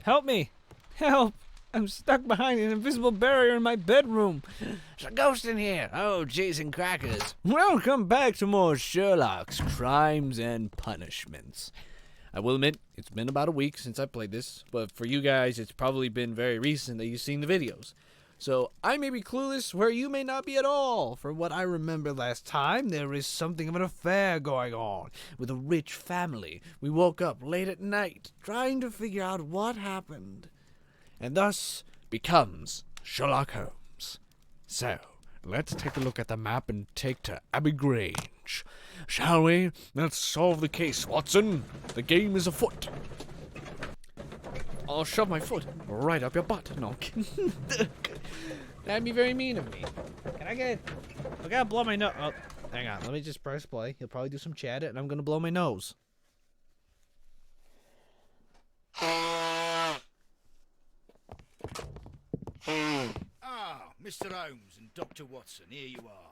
Help me! Help! I'm stuck behind an invisible barrier in my bedroom. There's a ghost in here. Oh, cheese and crackers. Welcome back to more Sherlock's Crimes and Punishments. I will admit, it's been about a week since I played this, but for you guys, it's probably been very recent that you've seen the videos. So I may be clueless where you may not be at all. From what I remember last time, there is something of an affair going on with a rich family. We woke up late at night trying to figure out what happened, and thus becomes Sherlock Holmes. So, let's take a look at the map and take to Abbey Grange. Shall we? Let's solve the case, Watson. The game is afoot. I'll shove my foot right up your butt. No. That'd be very mean of me. Can I get... I gotta blow my nose. Oh, hang on. Let me just press play. He'll probably do some chat, and I'm gonna blow my nose. Ah, Mr. Holmes and Dr. Watson, here you are.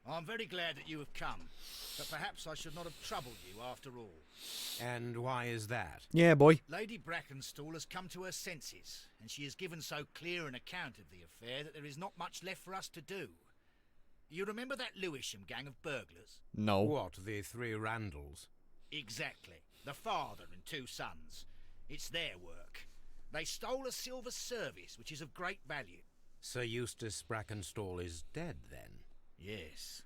I'm very glad that you have come, but perhaps I should not have troubled you after all. And why is that? Yeah, boy. Lady Brackenstall has come to her senses, and she has given so clear an account of the affair that there is not much left for us to do. You remember that Lewisham gang of burglars? No. What, the three Randalls? Exactly. The father and two sons. It's their work. They stole a silver service, which is of great value. Sir Eustace Brackenstall is dead, then? Yes.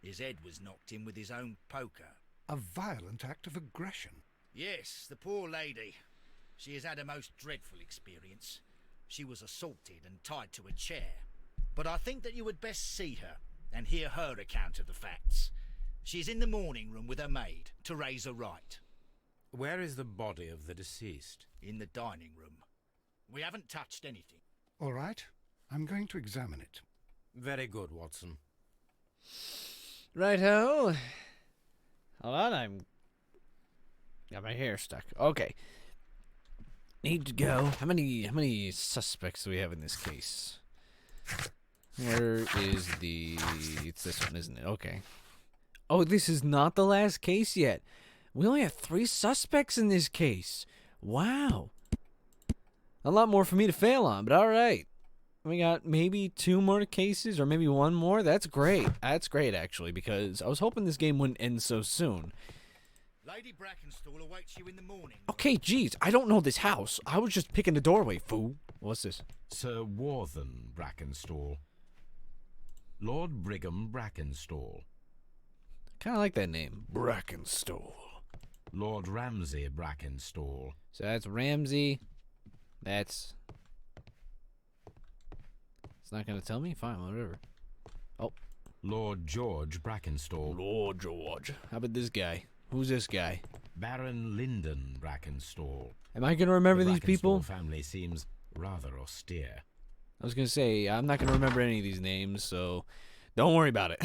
His head was knocked in with his own poker. A violent act of aggression. Yes, the poor lady. She has had a most dreadful experience. She was assaulted and tied to a chair. But I think that you would best see her and hear her account of the facts. She's in the morning room with her maid to raise her right. Where is the body of the deceased? In the dining room. We haven't touched anything. All right, I'm going to examine it. Very good, Watson. Righto. Hold on, I'm... got my hair stuck. Okay. Need to go. How many suspects do we have in this case? Where is the... It's this one, isn't it? Okay. Oh, this is not the last case yet. We only have 3 suspects in this case. Wow. A lot more for me to fail on, but alright. We got maybe 2 more cases, or maybe 1 more. That's great. That's great, actually, because I was hoping this game wouldn't end so soon. Lady Brackenstall awaits you in the morning. Okay, geez, I don't know this house. I was just picking the doorway, fool. What's this? Sir Warthen Brackenstall. Lord Brigham Brackenstall. Kind of like that name, Brackenstall. Lord Ramsay Brackenstall. So that's Ramsay. That's... It's not going to tell me? Fine, whatever. Oh. Lord George Brackenstall. Lord George. How about this guy? Who's this guy? Baron Lyndon Brackenstall. Am I going to remember The these people? Brackenstall family seems rather austere. I was going to say, I'm not going to remember any of these names, so don't worry about it.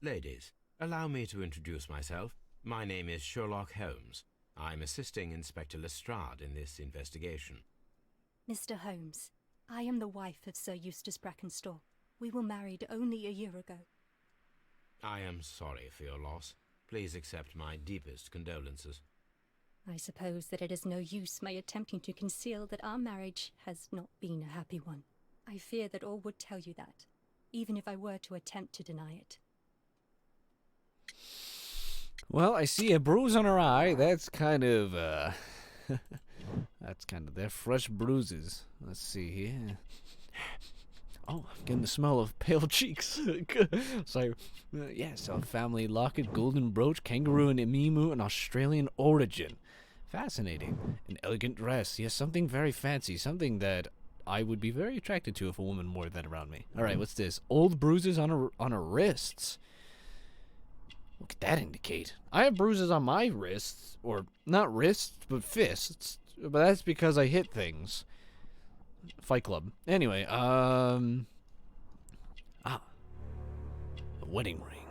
Ladies, allow me to introduce myself. My name is Sherlock Holmes. I'm assisting Inspector Lestrade in this investigation. Mr. Holmes, I am the wife of Sir Eustace Brackenstall. We were married only a year ago. I am sorry for your loss. Please accept my deepest condolences. I suppose that it is no use my attempting to conceal that our marriage has not been a happy one. I fear that all would tell you that, even if I were to attempt to deny it. Well, I see a bruise on her eye. That's kind of, that's kind of, they're fresh bruises. Let's see here. Oh, I'm getting the smell of pale cheeks. So, yes, a family locket, golden brooch, kangaroo and emu, and Australian origin. Fascinating. An elegant dress. Yes, something very fancy. Something that I would be very attracted to if a woman wore that around me. All right, what's this? Old bruises on her wrists. What could that indicate? I have bruises on my wrists, or not wrists, but fists. But that's because I hit things. Fight Club. Anyway, a wedding ring.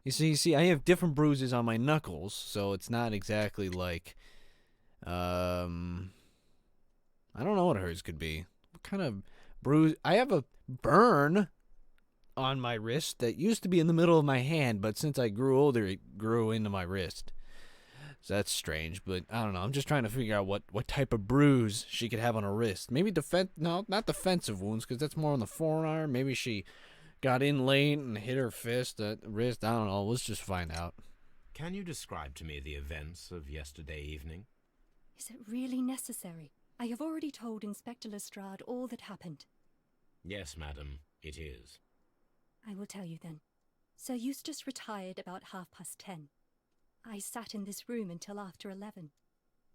You see, I have different bruises on my knuckles, so it's not exactly like, I don't know what hers could be. What kind of bruise? I have a burn on my wrist that used to be in the middle of my hand, but since I grew older, it grew into my wrist. So that's strange, but I don't know. I'm just trying to figure out what type of bruise she could have on her wrist. Maybe no, not defensive wounds, because that's more on the forearm. Maybe she got in late and hit her wrist. I don't know. Let's just find out. Can you describe to me the events of yesterday evening? Is it really necessary? I have already told Inspector Lestrade all that happened. Yes, madam, it is. I will tell you then. Sir Eustace retired about 10:30. I sat in this room until after 11,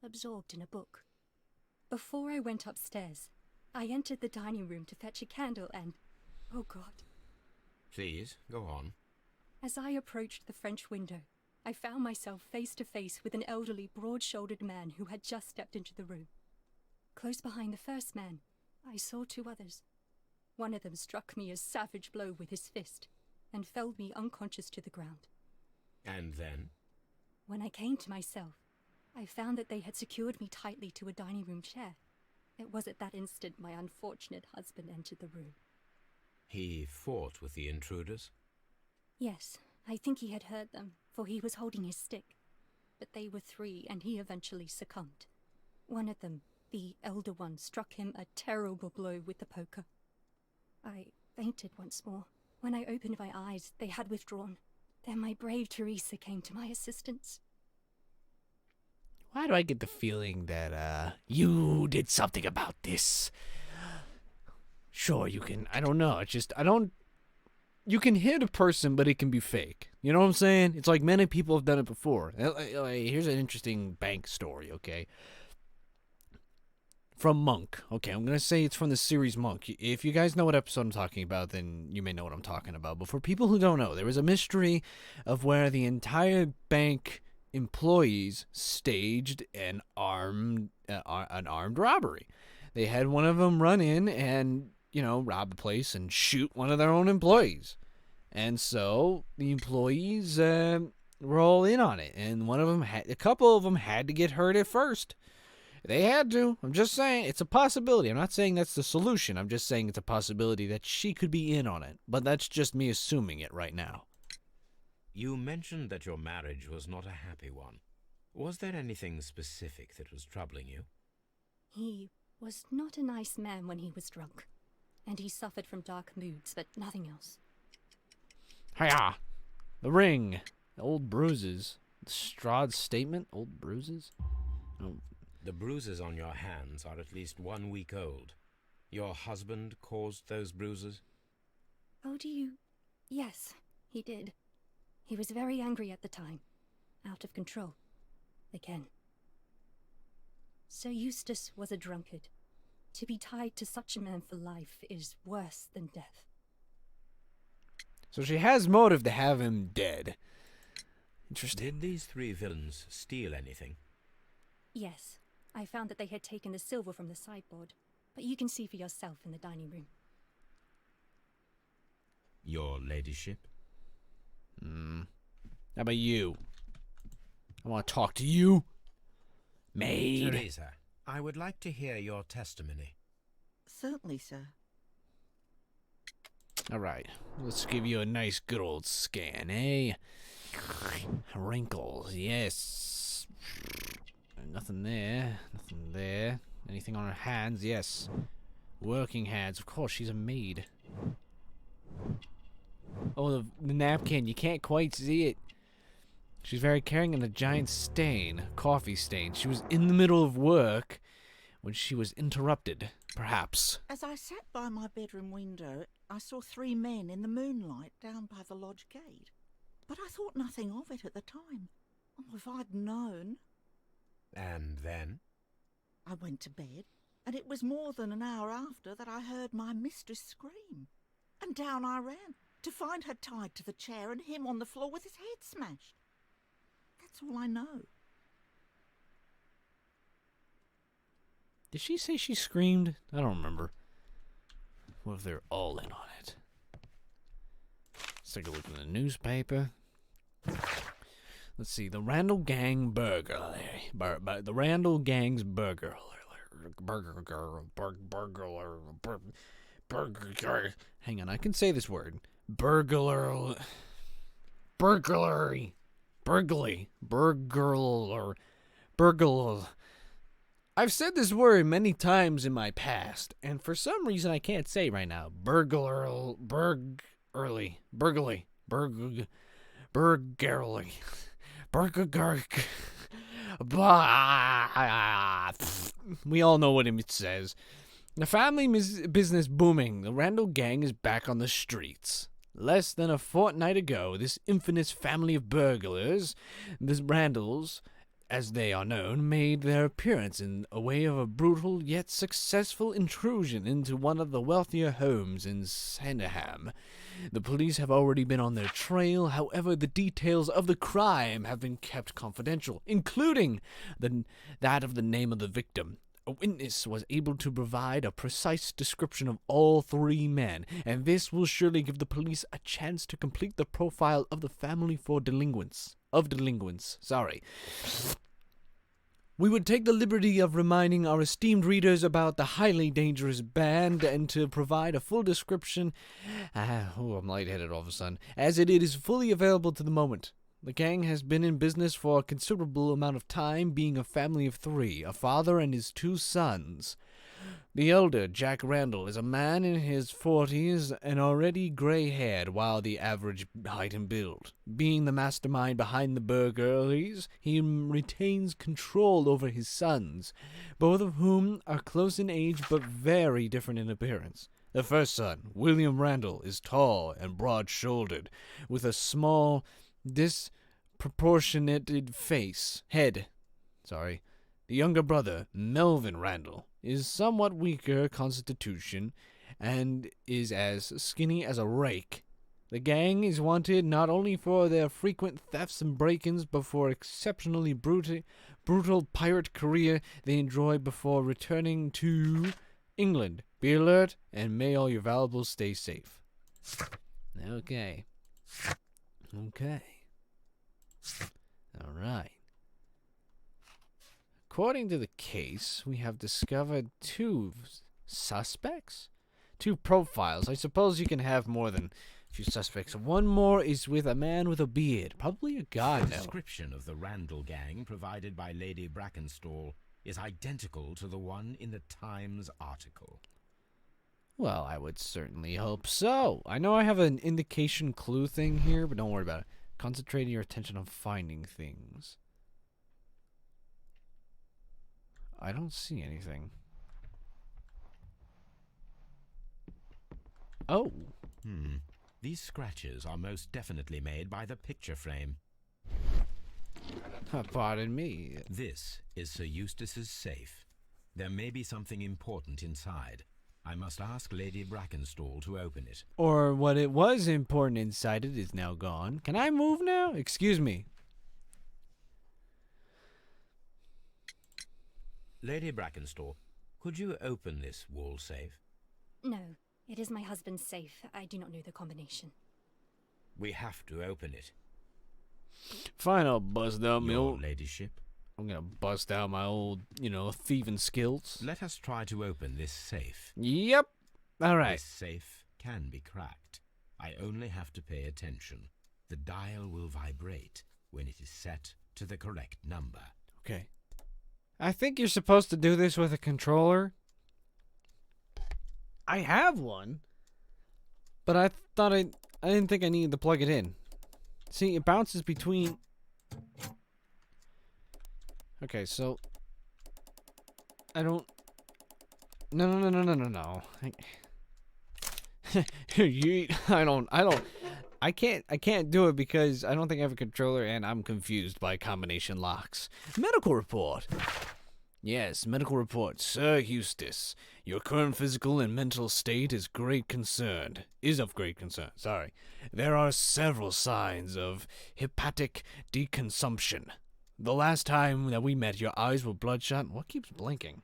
absorbed in a book. Before I went upstairs, I entered the dining room to fetch a candle and... oh God. Please, go on. As I approached the French window, I found myself face to face with an elderly, broad-shouldered man who had just stepped into the room. Close behind the first man, I saw 2 others. One of them struck me a savage blow with his fist and felled me unconscious to the ground. And then? When I came to myself, I found that they had secured me tightly to a dining room chair. It was at that instant my unfortunate husband entered the room. He fought with the intruders? Yes, I think he had hurt them, for he was holding his stick. But they were 3, and he eventually succumbed. One of them, the elder one, struck him a terrible blow with the poker. I fainted once more. When I opened my eyes, they had withdrawn. Then my brave Teresa came to my assistance. Why do I get the feeling that you did something about this? Sure, you can. I don't know. It's just you can hit a person, but it can be fake. You know what I'm saying? It's like many people have done it before. Here's an interesting bank story, okay? From Monk. Okay, I'm going to say it's from the series Monk. If you guys know what episode I'm talking about, then you may know what I'm talking about. But for people who don't know, there was a mystery of where the entire bank employees staged an armed robbery. They had one of them run in and, rob the place and shoot one of their own employees. And so the employees were all in on it. And a couple of them had to get hurt at first. They had to. I'm just saying it's a possibility. I'm not saying that's the solution. I'm just saying it's a possibility that she could be in on it. But that's just me assuming it right now. You mentioned that your marriage was not a happy one. Was there anything specific that was troubling you? He was not a nice man when he was drunk. And he suffered from dark moods, but nothing else. Hiya! The ring. Old bruises. Lestrade's statement? Old bruises? Oh. The bruises on your hands are at least 1 week old. Your husband caused those bruises? Oh, do you? Yes, he did. He was very angry at the time. Out of control. Again. Sir Eustace was a drunkard. To be tied to such a man for life is worse than death. So she has motive to have him dead. Interesting. Did these 3 villains steal anything? Yes. I found that they had taken the silver from the sideboard, but you can see for yourself in the dining room. Your ladyship? How about you? I want to talk to you. Maid. Teresa, I would like to hear your testimony. Certainly, sir. All right. Let's give you a nice good old scan, eh? Wrinkles, yes. Nothing there. Nothing there. Anything on her hands? Yes. Working hands. Of course, she's a maid. Oh, the napkin. You can't quite see it. She's very carrying in a giant stain. Coffee stain. She was in the middle of work when she was interrupted, perhaps. As I sat by my bedroom window, I saw 3 men in the moonlight down by the lodge gate. But I thought nothing of it at the time. Oh, if I'd known... And then? I went to bed, and it was more than an hour after that I heard my mistress scream. And down I ran, to find her tied to the chair and him on the floor with his head smashed. That's all I know. Did she say she screamed? I don't remember. What if they're all in on it? Let's take a look in the newspaper. Let's see. The Randall Gang burglary. The Randall Gang's burglary. Hang on, I can say this word. Burglary. burglary, burgle. I've said this word many times in my past, and for some reason I can't say it right now. Burglary, burglary. We all know what it says. The family business booming. The Randall gang is back on the streets. Less than a fortnight ago, this infamous family of burglars, the Randalls, as they are known, made their appearance in a way of a brutal yet successful intrusion into one of the wealthier homes in Sandham. The police have already been on their trail. However, the details of the crime have been kept confidential, including that of the name of the victim. A witness was able to provide a precise description of all three men, and this will surely give the police a chance to complete the profile of the family for delinquents. We would take the liberty of reminding our esteemed readers about the highly dangerous band and to provide a full description. I'm lightheaded all of a sudden, as it is fully available to the moment. The gang has been in business for a considerable amount of time, being a family of three, a father and his two sons. The elder, Jack Randall, is a man in his 40s and already gray-haired, while the average height and build. Being the mastermind behind the burglaries, he retains control over his sons, both of whom are close in age but very different in appearance. The first son, William Randall, is tall and broad-shouldered, with a small, disproportionated head. The younger brother, Melvin Randall, is somewhat weaker constitution and is as skinny as a rake. The gang is wanted not only for their frequent thefts and break-ins, but for exceptionally brutal pirate career they enjoy before returning to England. Be alert, and may all your valuables stay safe. Okay. All right. According to the case, we have discovered two suspects? Two profiles. I suppose you can have more than a few suspects. One more is with a man with a beard. Probably a god The now. description of the Randall gang provided by Lady Brackenstall is identical to the one in the Times article. Well, I would certainly hope so. I know I have an indication clue thing here, but don't worry about it. Concentrating your attention on finding things. I don't see anything. Oh. These scratches are most definitely made by the picture frame. Pardon me. This is Sir Eustace's safe. There may be something important inside. I must ask Lady Brackenstall to open it. Or what it was important inside it is now gone. Can I move now? Excuse me. Lady Brackenstall, could you open this wall safe? No, it is my husband's safe. I do not know the combination. We have to open it. Fine, I'll bust out my Your old... ladyship. I'm gonna bust out my old, thieving skills. Let us try to open this safe. Yep. All right. This safe can be cracked. I only have to pay attention. The dial will vibrate when it is set to the correct number. Okay. I think you're supposed to do this with a controller. I have one, but I didn't think I needed to plug it in. See, it bounces between... Okay, so... I don't... No. I can't do it because I don't think I have a controller and I'm confused by combination locks. Medical report. Yes, medical report. Sir Eustace, your current physical and mental state is of great concern. Sorry. There are several signs of hepatic deconsumption. The last time that we met, your eyes were bloodshot. What keeps blinking?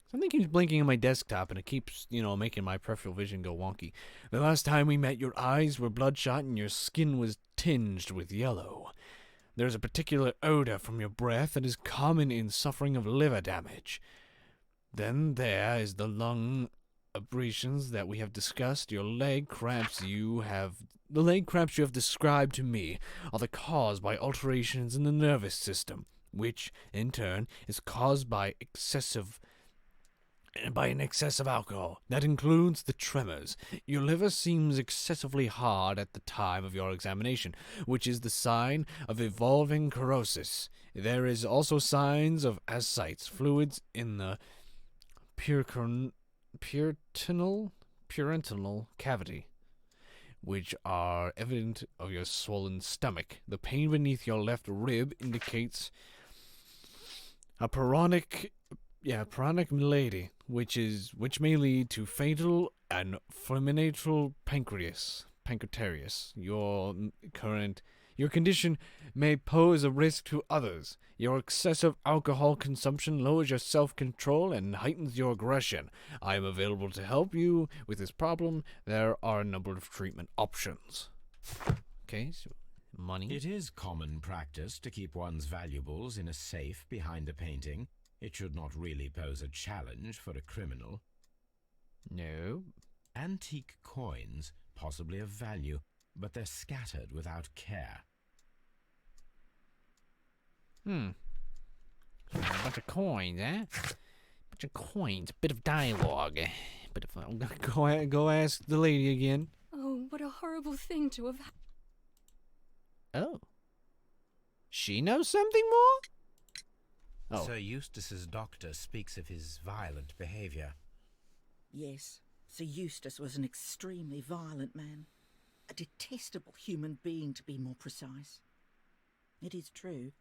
Something keeps blinking on my desktop, and it keeps, making my peripheral vision go wonky. The last time we met, your eyes were bloodshot, and your skin was tinged with yellow. There's a particular odor from your breath that is common in suffering of liver damage. Then there is the lung abrasions that we have discussed, the leg cramps you have described to me are the cause by alterations in the nervous system, which, in turn, is caused by an excess of alcohol. That includes the tremors. Your liver seems excessively hard at the time of your examination, which is the sign of evolving cirrhosis. There is also signs of ascites, fluids in the purinal cavity, which are evident of your swollen stomach. The pain beneath your left rib indicates a puronic malady, which may lead to fatal and fulminatal pancreatitis. Your condition may pose a risk to others. Your excessive alcohol consumption lowers your self-control and heightens your aggression. I am available to help you with this problem. There are a number of treatment options. Okay, so money. It is common practice to keep one's valuables in a safe behind a painting. It should not really pose a challenge for a criminal. No. Antique coins, possibly of value, but they're scattered without care. A bunch of coins, eh? Bunch of coins, a bit of dialogue. I'm gonna go ask the lady again. Oh, what a horrible thing to have. Oh. She knows something more? Oh. Sir Eustace's doctor speaks of his violent behaviour. Yes, Sir Eustace was an extremely violent man. A detestable human being, to be more precise. It is true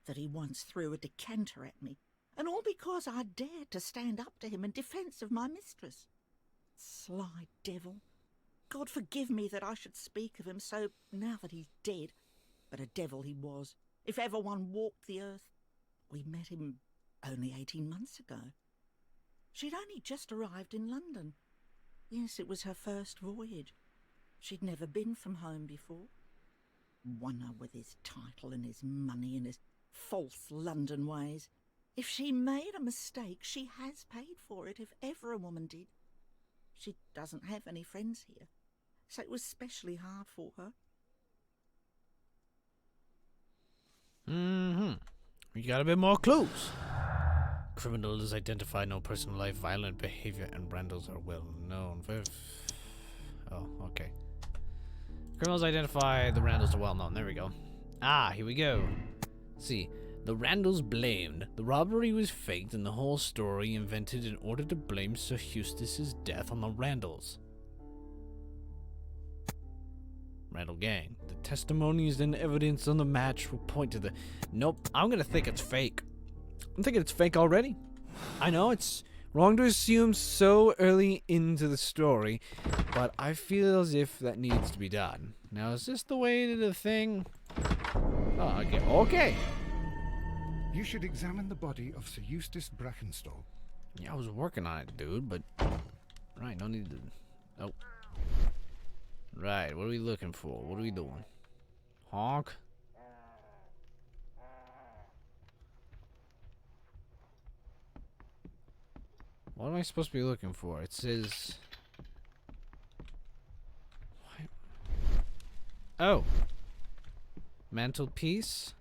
that he once threw a decanter at me, and all because I dared to stand up to him in defence of my mistress. Sly devil. God forgive me that I should speak of him so now that he's dead, but a devil he was, if ever one walked the earth. We met him only 18 months ago. She'd only just arrived in London. Yes, it was her first voyage. She'd never been from home before. Wonder with his title and his money and his false London ways. If she made a mistake, she has paid for it, if ever a woman did. She doesn't have any friends here, so it was specially hard for her. You got a bit more clues. Criminals identify no personal life, violent behavior, and Randalls are well known. Oh, okay. Criminals identify the Randalls are well known. There we go. Ah, here we go. Let's see. The Randalls blamed. The robbery was faked and the whole story invented in order to blame Sir Eustace's death on the Randalls. Randall gang. The testimonies and evidence on the match will point to the... Nope, I'm gonna think it's fake. I'm thinking it's fake already. I know it's wrong to assume so early into the story, but I feel as if that needs to be done. Now, is this the way to the thing? Oh, okay. You should examine the body of Sir Eustace Brackenstall. Yeah, I was working on it, dude, but... Right, no need to... Oh. Right, what are we looking for? What are we doing? Honk? What am I supposed to be looking for? It says... What? Oh. Mantelpiece?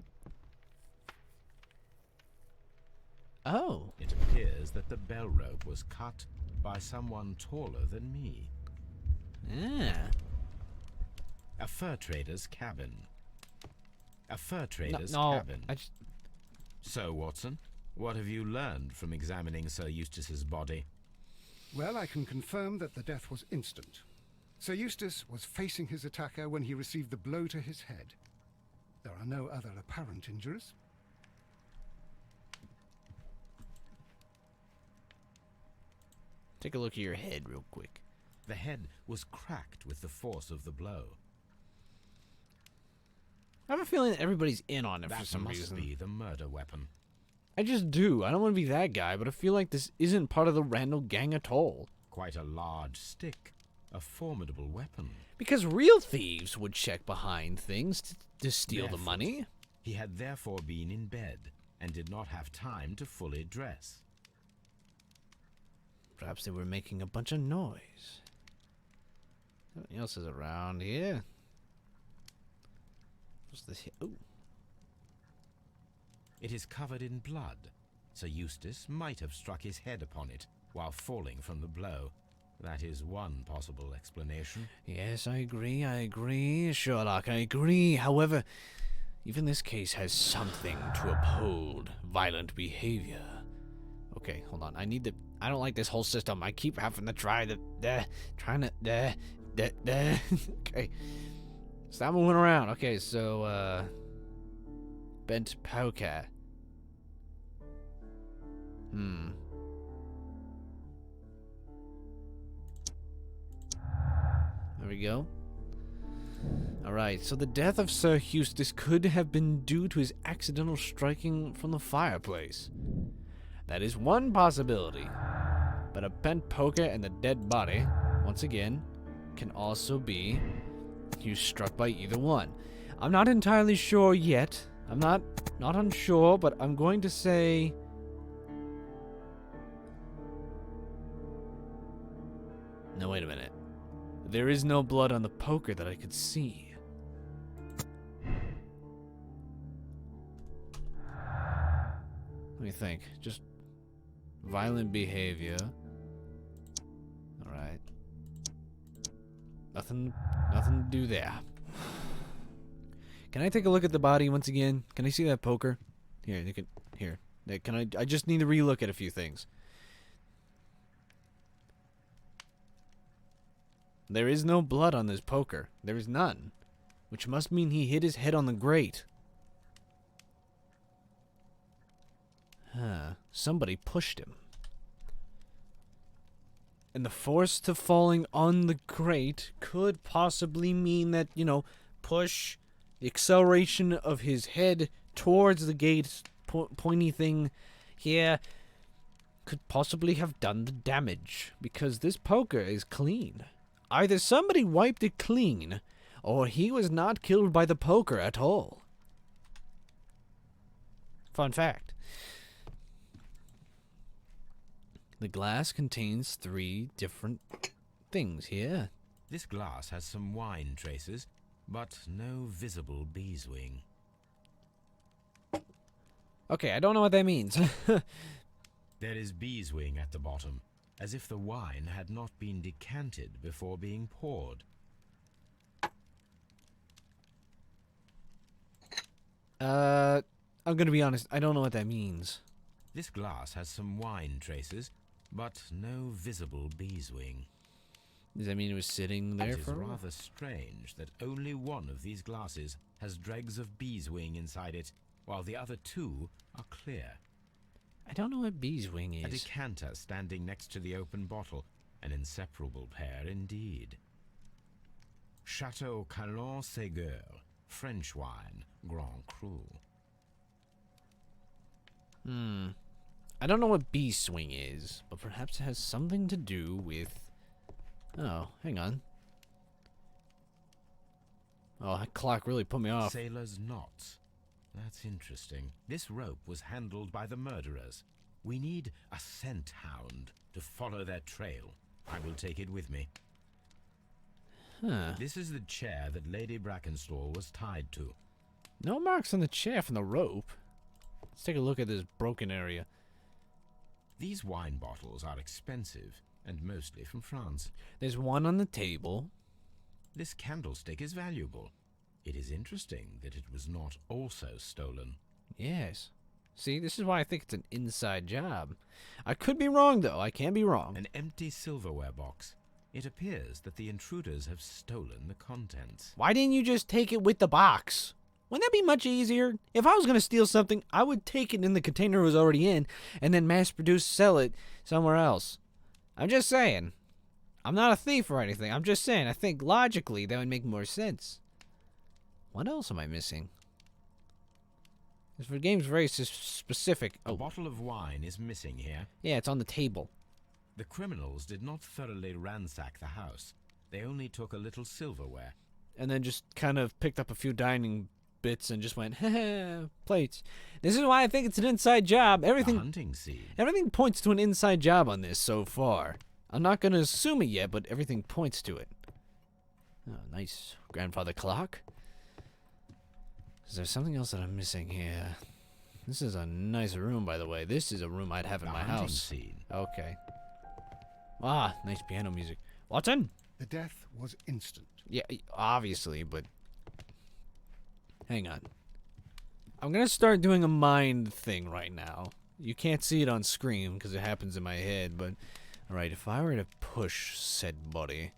Oh. It appears that the bell rope was cut by someone taller than me. Yeah. A fur trader's cabin. A fur trader's No, cabin. So, Watson, what have you learned from examining Sir Eustace's body? Well, I can confirm that the death was instant. Sir Eustace was facing his attacker when he received the blow to his head. There are no other apparent injuries. Take a look at your head real quick. The head was cracked with the force of the blow. I have a feeling that everybody's in on it for That some must reason. be the murder weapon. I just do. I don't want to be that guy, but I feel like this isn't part of the Randall gang at all. Quite a large stick. A formidable weapon. Because real thieves would check behind things to steal the Barefoot. money. He had therefore been in bed and did not have time to fully dress. Perhaps they were making a bunch of noise. Nothing else is around here. What's this here? Ooh. It is covered in blood. Sir Eustace might have struck his head upon it while falling from the blow. That is one possible explanation. Yes, I agree, Sherlock, I agree. However, even this case has something to uphold violent behavior. Okay, hold on. I don't like this whole system. I keep having to try okay. Stop moving around. Okay, so, bent poker. There we go. Alright, so the death of Sir Eustace could have been due to his accidental striking from the fireplace. That is one possibility. But a bent poker and the dead body, once again, can also be he was struck by either one. I'm not entirely sure yet. I'm not unsure, but I'm going to say... No, wait a minute. There is no blood on the poker that I could see. Let me think. Just violent behavior. Alright. Nothing to do there. Can I take a look at the body once again? Can I see that poker? Here, you can. Here. Can I just need to relook at a few things. There is no blood on this poker. There is none. Which must mean he hit his head on the grate. Huh. Somebody pushed him. And the force to falling on the grate could possibly mean that, you know, push the acceleration of his head towards the gate, pointy thing here, could possibly have done the damage. Because this poker is clean. Either somebody wiped it clean, or he was not killed by the poker at all. Fun fact. The glass contains 3 different things here. This glass has some wine traces, but no visible beeswing. Okay, I don't know what that means. There is beeswing at the bottom, as if the wine had not been decanted before being poured. I'm gonna be honest, I don't know what that means. This glass has some wine traces, but no visible beeswing. Does that mean it was sitting there It is for a while? rather strange that only one of these glasses has dregs of beeswing inside it, while the other 2 are clear. I don't know what beeswing A is. decanter standing next to the open bottle, an inseparable pair indeed. Chateau Calon Ségur, French wine, Grand Cru. I don't know what beeswing is, but perhaps it has something to do with... Oh, hang on. Oh, that clock really put me off. Sailor's knots. That's interesting. This rope was handled by the murderers. We need a scent hound to follow their trail. I will take it with me. Huh. This is the chair that Lady Brackenstall was tied to. No marks on the chair from the rope. Let's take a look at this broken area. These wine bottles are expensive, and mostly from France. There's one on the table. This candlestick is valuable. It is interesting that it was not also stolen. Yes. See, this is why I think it's an inside job. I could be wrong, though. I can be wrong. An empty silverware box. It appears that the intruders have stolen the contents. Why didn't you just take it with the box? Wouldn't that be much easier? If I was going to steal something, I would take it in the container it was already in, and then mass-produce, sell it somewhere else. I'm just saying. I'm not a thief or anything. I'm just saying, I think logically that would make more sense. What else am I missing? This game's very specific. A Oh, bottle of wine is missing here. yeah, it's on the table. The criminals did not thoroughly ransack the house. They only took a little silverware. And then just kind of picked up a few dining bits and just went, plates. This is why I think it's an inside job. The Everything hunting scene. points to an inside job on this so far. I'm not going to assume it yet, but everything points to it. Oh, nice grandfather clock. Is there something else that I'm missing here? This is a nice room, by the way. This is a room I'd have in The my hunting house. scene. Okay. Ah, nice piano music. Watson? The death was instant. Yeah, obviously, but... Hang on. I'm going to start doing a mind thing right now. You can't see it on screen because it happens in my head, but... Alright, if I were to push said body...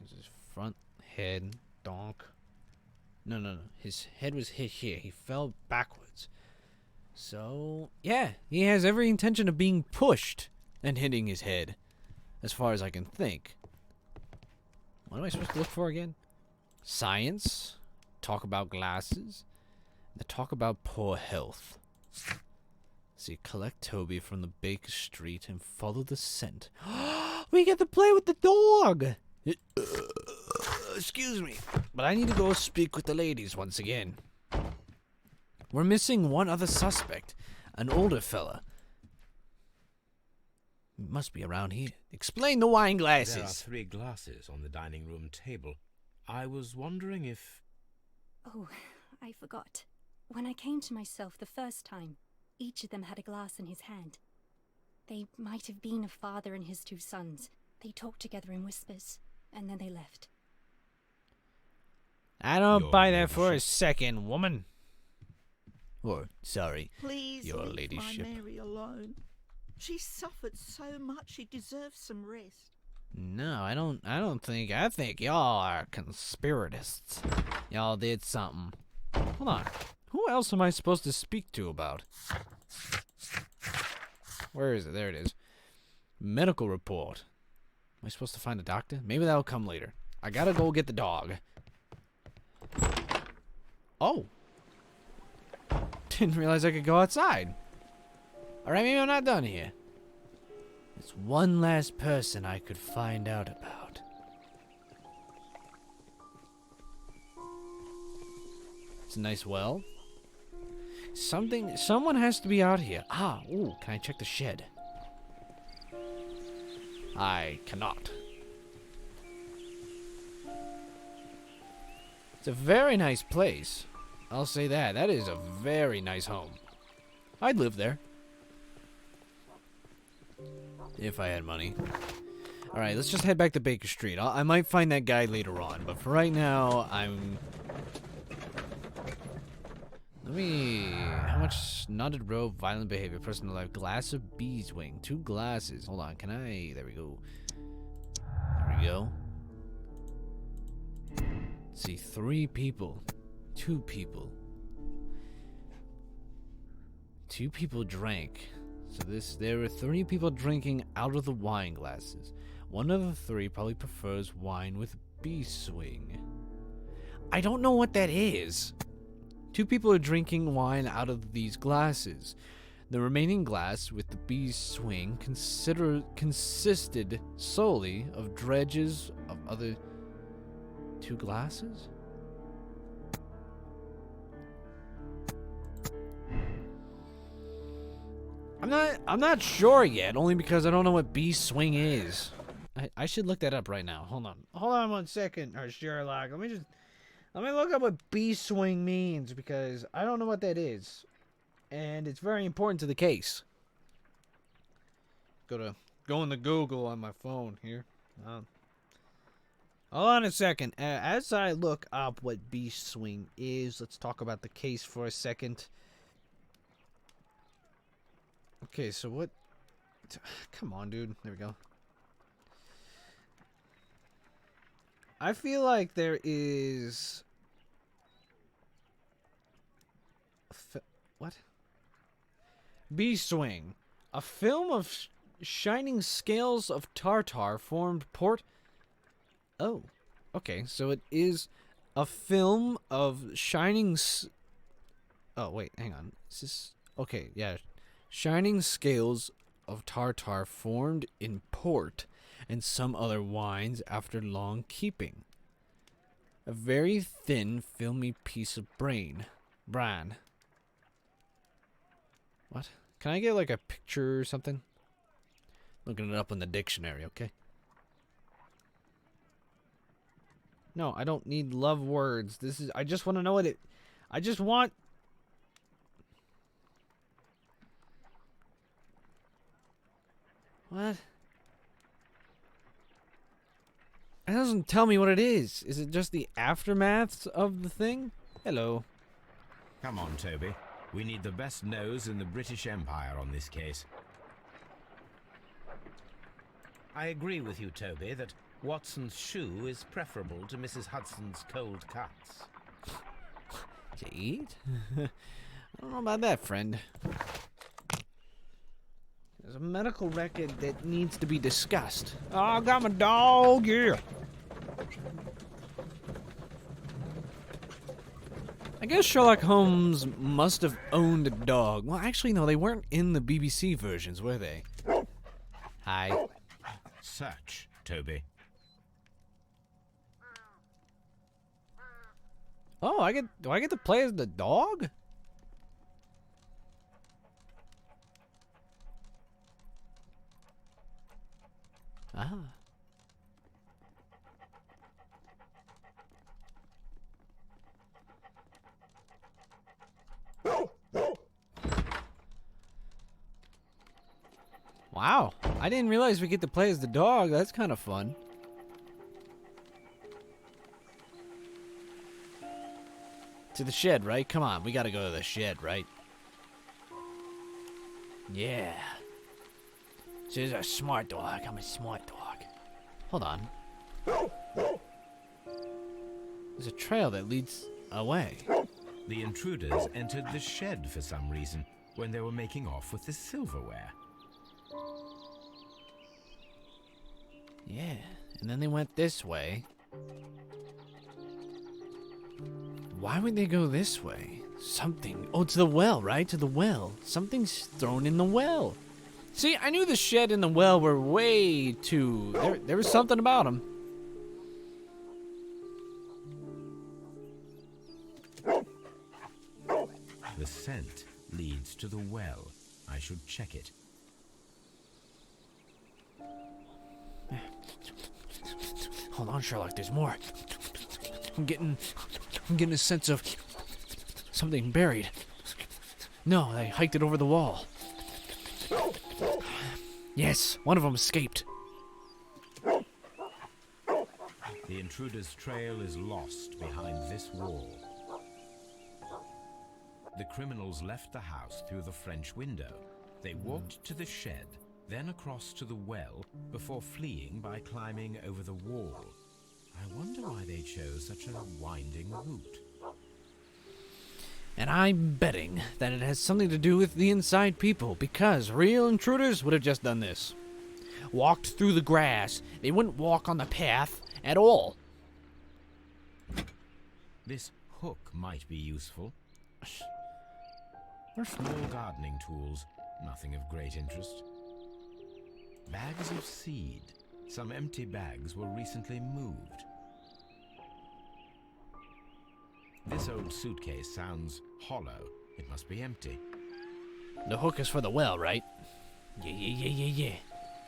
His front head, donk. No. His head was hit here. He fell backwards. So, yeah, he has every intention of being pushed and hitting his head, as far as I can think. What am I supposed to look for again? Science, talk about glasses, and talk about poor health. See, collect Toby from the Baker Street and follow the scent. We get to play with the dog! Excuse me, but I need to go speak with the ladies once again. We're missing one other suspect, an older fella. He must be around here. Explain the wine There are glasses. 3 glasses on the dining room table. I was wondering if... Oh, I forgot. When I came to myself the first time, each of them had a glass in his hand. They might have been a father and his 2 sons. They talked together in whispers, and then they left. I don't Your buy that for a ladyship. second, woman. Or, sorry, Please Your leave ladyship. my Mary alone. She suffered so much, she deserves some rest. No, I think y'all are conspiratists. Y'all did something. hold on. Who else am I supposed to speak to about? Where is it? There it is. Medical report. Am I supposed to find a doctor? Maybe that'll come later. I gotta go get the dog. Oh. Didn't realize I could go outside. Alright, maybe I'm not done here. There's one last person I could find out about. It's a nice well. Someone has to be out here. Ah, ooh, can I check the shed? I cannot. It's a very nice place. I'll say that. That is a very nice home. I'd live there. If I had money. Alright, let's just head back to Baker Street. I might find that guy later on, but for right now, how much knotted rope, violent behavior, personal life, glass of bees wing, 2 glasses. Hold on, can I? There we go. There we go. Let's see, 3 people. 2 people. 2 people drank. So there were 3 people drinking out of the wine glasses. One of the 3 probably prefers wine with bee swing. I don't know what that is. 2 people are drinking wine out of these glasses. The remaining glass with the bee's swing consisted solely of dredges of other 2 glasses? I'm not sure yet, only because I don't know what bee swing is. I should look that up right now. Hold on 1 second, or Sherlock. Let me look up what bee swing means, because I don't know what that is. And it's very important to the case. Go into Google on my phone here. Hold on a second. As I look up what bee swing is, let's talk about the case for a second. Okay, so what... Come on, dude. There we go. I feel like there is... What? Bee Swing. A film of shining scales of tartar formed port... Oh. Okay, so it is a film of shining... Oh, wait, hang on. Is this... Okay, yeah. Shining scales of tartar formed in port and some other wines after long keeping. A very thin, filmy piece of bran. What? Can I get like a picture or something? Looking it up in the dictionary, okay? No, I don't need love words. I just want to know I just want... What? It doesn't tell me what it is. Is it just the aftermaths of the thing? Hello. Come on, Toby. We need the best nose in the British Empire on this case. I agree with you, Toby, that Watson's shoe is preferable to Mrs. Hudson's cold cuts. To eat? I don't know about that, friend. There's a medical record that needs to be discussed. Oh, I got my dog, yeah. I guess Sherlock Holmes must have owned a dog. Well, actually, no, they weren't in the BBC versions, were they? Hi. Search, Toby. Oh, do I get to play as the dog? Ah. Wow, I didn't realize we get to play as the dog. That's kind of fun. To the shed, right? Come on, we gotta go to the shed, right? Yeah. She's a smart dog. I'm a smart dog. Hold on. There's a trail that leads away. The intruders entered the shed for some reason when they were making off with the silverware. Yeah, and then they went this way. Why would they go this way? Something. Oh, to the well, right? To the well. Something's thrown in the well. See, I knew the shed and the well were way too... There was something about them. The scent leads to the well. I should check it. Hold on, Sherlock. There's more. I'm getting a sense of something buried. No, they hiked it over the wall. Yes, one of them escaped. The intruder's trail is lost behind this wall. The criminals left the house through the French window. They walked to the shed, then across to the well, before fleeing by climbing over the wall. I wonder why they chose such a winding route. And I'm betting that it has something to do with the inside people, because real intruders would have just done this. Walked through the grass. They wouldn't walk on the path at all. This hook might be useful. Small gardening tools, nothing of great interest. Bags of seed. Some empty bags were recently moved. This old suitcase sounds hollow. It must be empty. The hook is for the well, right? Yeah.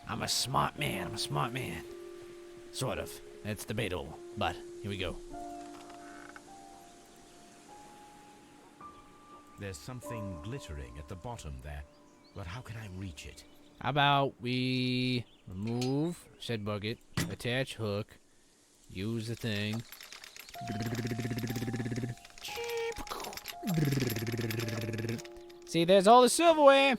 I'm a smart man. Sort of. It's debatable, but here we go. There's something glittering at the bottom there, but how can I reach it? How about we remove shed bucket, attach hook, use the thing. See, there's all the silverware.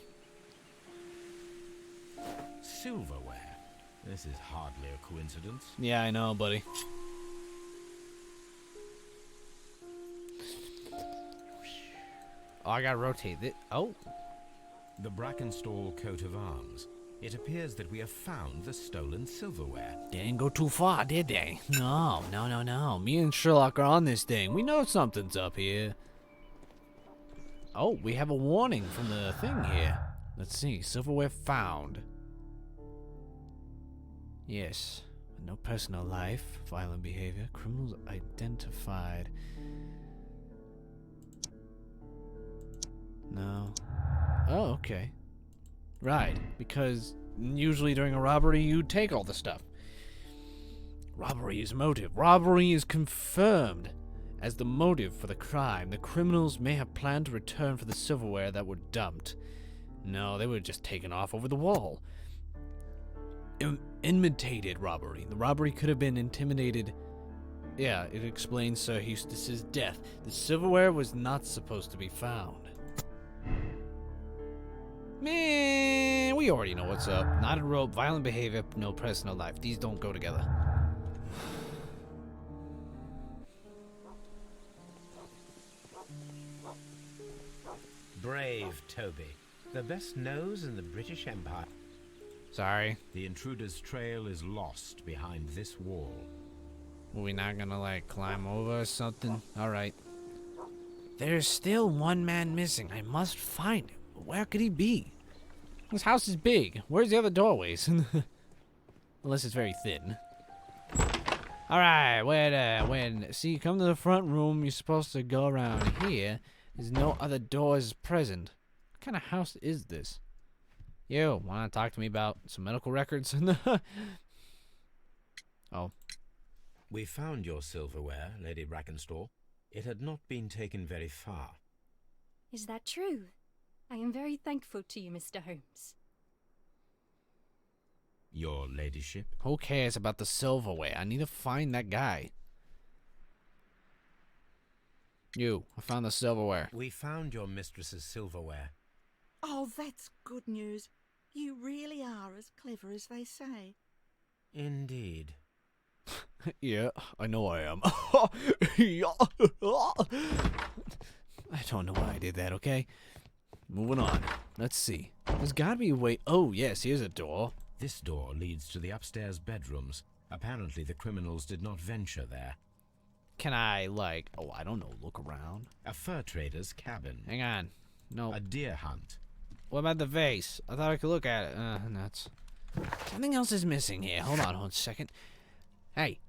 Silverware? This is hardly a coincidence. Yeah, I know, buddy. Oh, I gotta rotate it. Oh. The Brackenstall coat of arms. It appears that we have found the stolen silverware. They didn't go too far, did they? No. Me and Sherlock are on this thing. We know something's up here. Oh, we have a warning from the thing here. Let's see. Silverware found. Yes. No personal life, violent behavior, criminals identified. No. Oh, okay. Right, because usually during a robbery you take all the stuff. Robbery is motive. Robbery is confirmed as the motive for the crime. The criminals may have planned to return for the silverware that were dumped. No, they were just taken off over the wall. Imitated robbery. The robbery could have been intimidated. Yeah, it explains Sir Eustace's death. The silverware was not supposed to be found. Man, we already know what's up. Knotted rope, violent behavior, no personal life. These don't go together. Brave Toby. The best nose in the British Empire. Sorry. The intruder's trail is lost behind this wall. Were we not gonna, like, climb over or something? Alright. There's still one man missing. I must find him. Where could he be? This house is big. Where's the other doorways? Unless it's very thin. Alright, see, come to the front room. You're supposed to go around here. There's no other doors present. What kind of house is this? You, wanna talk to me about some medical records? Oh. We found your silverware, Lady Brackenstall. It had not been taken very far. Is that true? I am very thankful to you, Mr. Holmes. Your ladyship? Who cares about the silverware? I need to find that guy. You, I found the silverware. We found your mistress's silverware. Oh, that's good news. You really are as clever as they say. Indeed. Yeah, I know I am. I don't know why I did that, okay? Moving on. Let's see. There's gotta be a way. Oh, yes, here's a door. This door leads to the upstairs bedrooms. Apparently the criminals did not venture there. Can I, like, oh, I don't know, look around? A fur trader's cabin. Hang on. No. A deer hunt. What about the vase? I thought I could look at it. Nuts. Something else is missing here. Hold on a second. Hey.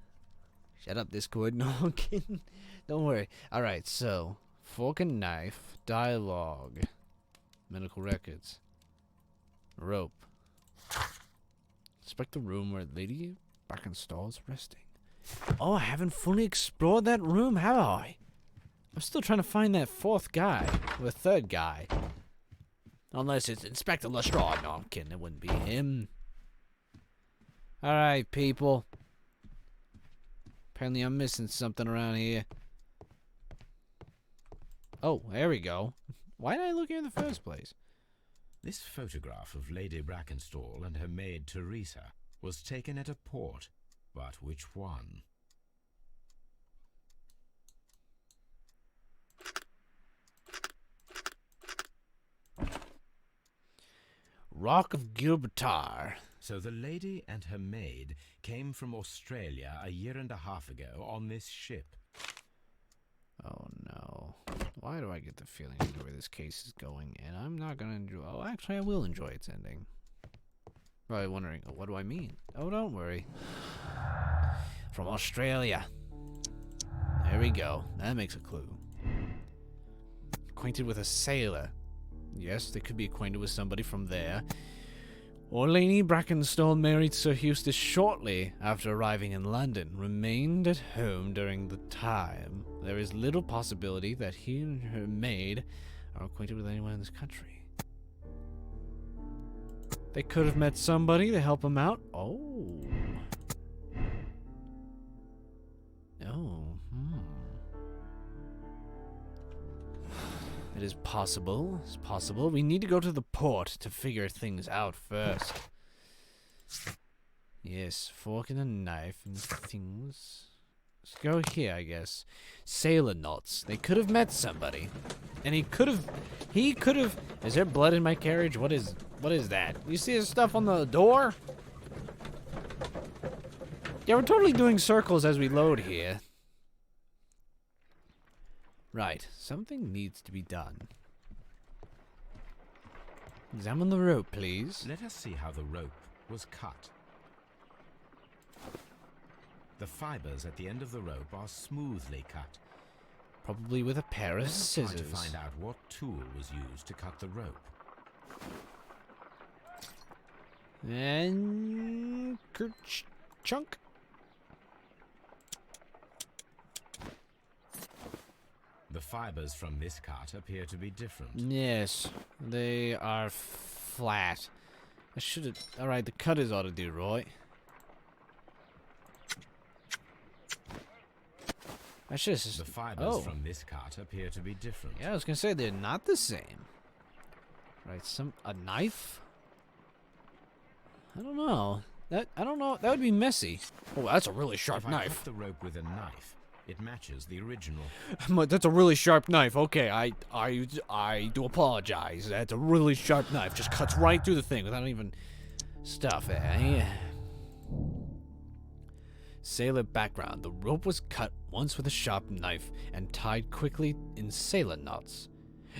Shut up, Discord. No, I'm kidding. Don't worry. Alright, so. Fork and knife. Dialogue. Medical records. Rope. Inspect the room where Lady Brackenstall is resting. Oh, I haven't fully explored that room, have I? I'm still trying to find that fourth guy. Or the third guy. Unless it's Inspector Lestrade. No, I'm kidding. It wouldn't be him. Alright, people. Apparently I'm missing something around here. Oh, there we go. Why did I look here in the first place? This photograph of Lady Brackenstall and her maid Teresa was taken at a port. But which one? Rock of Gibraltar. So the lady and her maid came from Australia a year and a half ago on this ship. Oh no. Why do I get the feeling I know where this case is going? And I'm not gonna enjoy. Oh, actually, I will enjoy its ending. Probably wondering, oh, what do I mean? Oh, don't worry. From Australia. There we go. That makes a clue. Acquainted with a sailor. Yes, they could be acquainted with somebody from there. Or Lady Brackenstall married Sir Eustace shortly after arriving in London, remained at home during the time. There is little possibility that he and her maid are acquainted with anyone in this country. They could have met somebody to help them out. Oh. Oh, It is possible. It's possible. We need to go to the port to figure things out first. Yes, fork and a knife and things. Let's go here, I guess. Sailor knots. They could have met somebody. And he could have... Is there blood in my carriage? What is that? You see the stuff on the door? Yeah, we're totally doing circles as we load here. Right, something needs to be done. Examine the rope, please. Let us see how the rope was cut. The fibers at the end of the rope are smoothly cut. Probably with a pair of Let's try scissors. to find out what tool was used to cut the rope. And chunk. The fibers from this cut appear to be different. Yes, they are flat. I should have. All right, the cutters ought to do right. I should have. The fibers from this cut appear to be different. Yeah, I was gonna say they're not the same. Right, a knife. I don't know. I don't know. That would be messy. Oh, that's a really sharp If I knife. cut the rope with a knife, it matches the original. That's a really sharp knife. Okay, I do apologize. That's a really sharp knife. Just cuts right through the thing without even stuff. Sailor background. The rope was cut once with a sharp knife and tied quickly in sailor knots.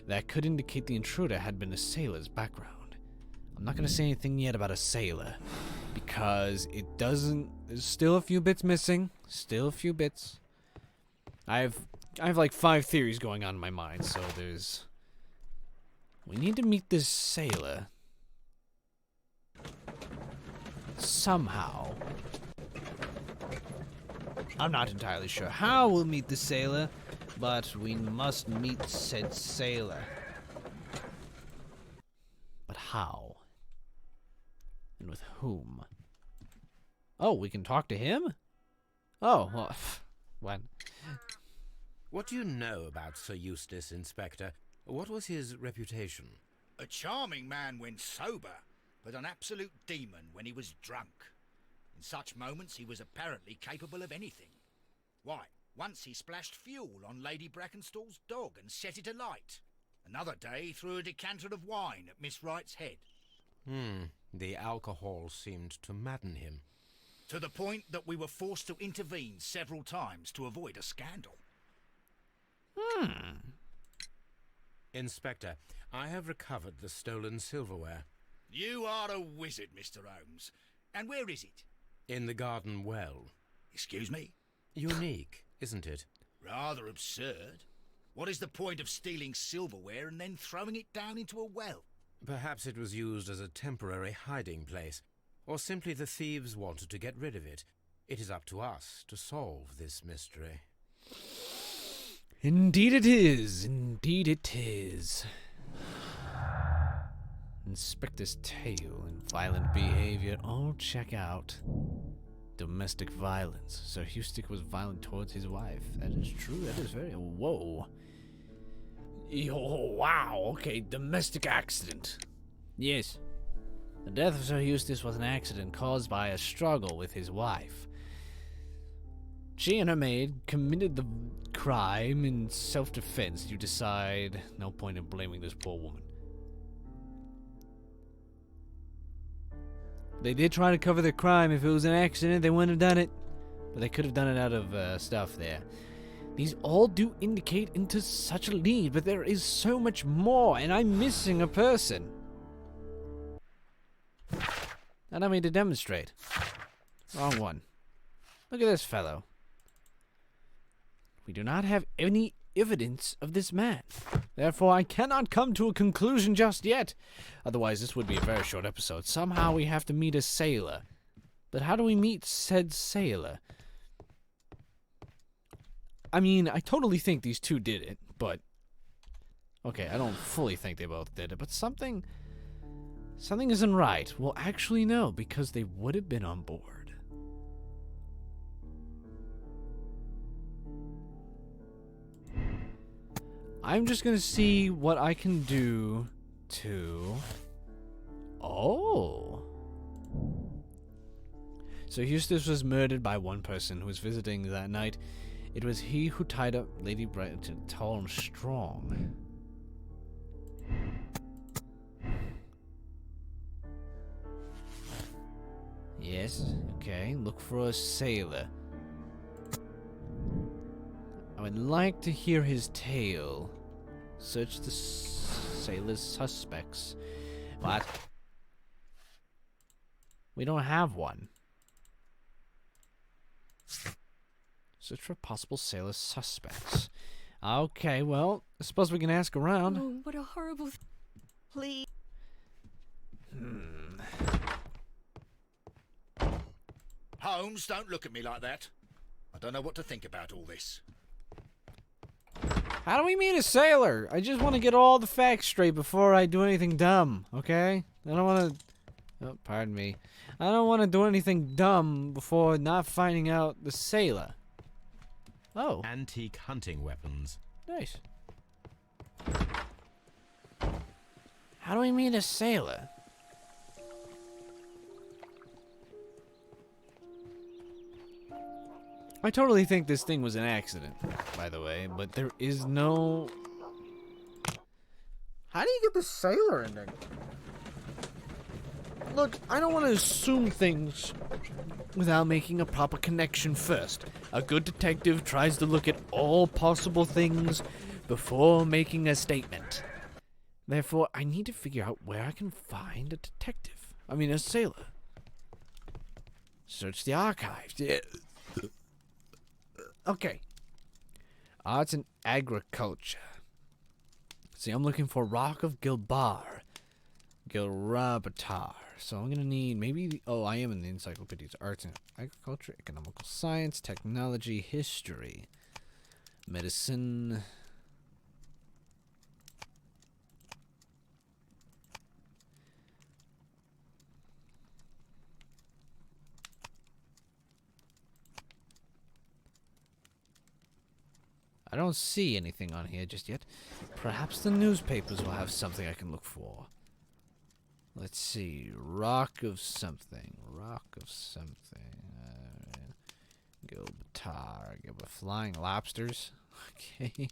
That could indicate the intruder had been a sailor's background. I'm not going to say anything yet about a sailor because it doesn't. There's still a few bits missing. Still a few bits. I have like 5 theories going on in my mind, so there's. We need to meet this sailor somehow. I'm not entirely sure how we'll meet the sailor, but we must meet said sailor. But how? And with whom? Oh, we can talk to him? Oh, well, when? What do you know about Sir Eustace, Inspector? What was his reputation? A charming man when sober, but an absolute demon when he was drunk. In such moments he was apparently capable of anything. Why, once he splashed fuel on Lady Brackenstall's dog and set it alight. Another day he threw a decanter of wine at Miss Wright's head. The alcohol seemed to madden him. To the point that we were forced to intervene several times to avoid a scandal. Inspector, I have recovered the stolen silverware. You are a wizard, Mr. Holmes. And where is it? In the garden well. Excuse me? Unique, isn't it? Rather absurd. What is the point of stealing silverware and then throwing it down into a well? Perhaps it was used as a temporary hiding place, or simply the thieves wanted to get rid of it. It is up to us to solve this mystery. Indeed it is. Indeed it is. Inspector's tale and violent behavior all check out. Domestic violence. Sir Eustace was violent towards his wife. That is true. That is very... Whoa. Oh, wow. Okay, domestic accident. Yes. The death of Sir Eustace was an accident caused by a struggle with his wife. She and her maid committed the crime in self-defense. You decide no point in blaming this poor woman. They did try to cover the crime. If it was an accident, they wouldn't have done it. But they could have done it out of stuff there. These all do indicate into such a lead, but there is so much more, and I'm missing a person. Allow me to demonstrate. Wrong one. Look at this fellow. We do not have any evidence of this man. Therefore, I cannot come to a conclusion just yet. Otherwise, this would be a very short episode. Somehow we have to meet a sailor. But how do we meet said sailor? I mean, I totally think these two did it, but... Okay, I don't fully think they both did it, but something isn't right. Well, actually, no, because they would have been on board. I'm just gonna see what I can do to... Oh. So Eustace was murdered by one person who was visiting that night. It was he who tied up Lady Brighton tall and strong. Yes, okay. Look for a sailor. I would like to hear his tale. Search the sailor's suspects. What? We don't have one. Search for possible sailor suspects. Okay, well, I suppose we can ask around. Oh, what a horrible... Please. Holmes, don't look at me like that. I don't know what to think about all this. How do we meet a sailor? I just want to get all the facts straight before I do anything dumb, okay? I don't want to... Oh, pardon me. I don't want to do anything dumb before not finding out the sailor. Oh, Antique hunting weapons. nice. How do we meet a sailor? I totally think this thing was an accident, by the way, but there is no... How do you get the sailor in there? Look, I don't want to assume things without making a proper connection first. A good detective tries to look at all possible things before making a statement. Therefore, I need to figure out where I can find a detective. I mean, a sailor. Search the archives. Yeah. Okay. Arts and agriculture. See, I'm looking for Rock of Gilbar. Gilrabatar. So I'm gonna need maybe... Oh, I am in the encyclopedias. Arts and agriculture, economical science, technology, history, medicine... I don't see anything on here just yet. Perhaps the newspapers will have something I can look for. Let's see. Rock of something. Rock of something. Gilbatar. Flying lobsters. Okay.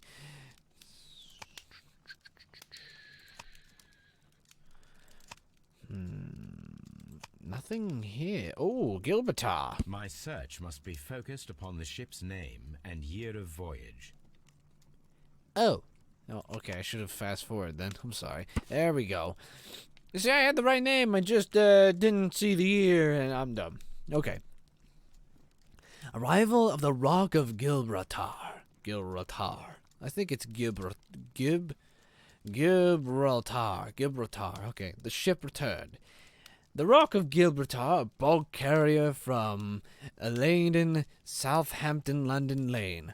Nothing here. Oh, Gilbatar. My search must be focused upon the ship's name and year of voyage. Oh. Oh, okay. I should have fast forwarded then. I'm sorry. There we go. You see, I had the right name. I just didn't see the year, and I'm dumb. Okay. Arrival of the Rock of Gibraltar. Gibraltar. I think it's Gibraltar. Gibraltar. Okay. The ship returned. The Rock of Gibraltar, a bulk carrier from Leyden, Southampton, London Lane.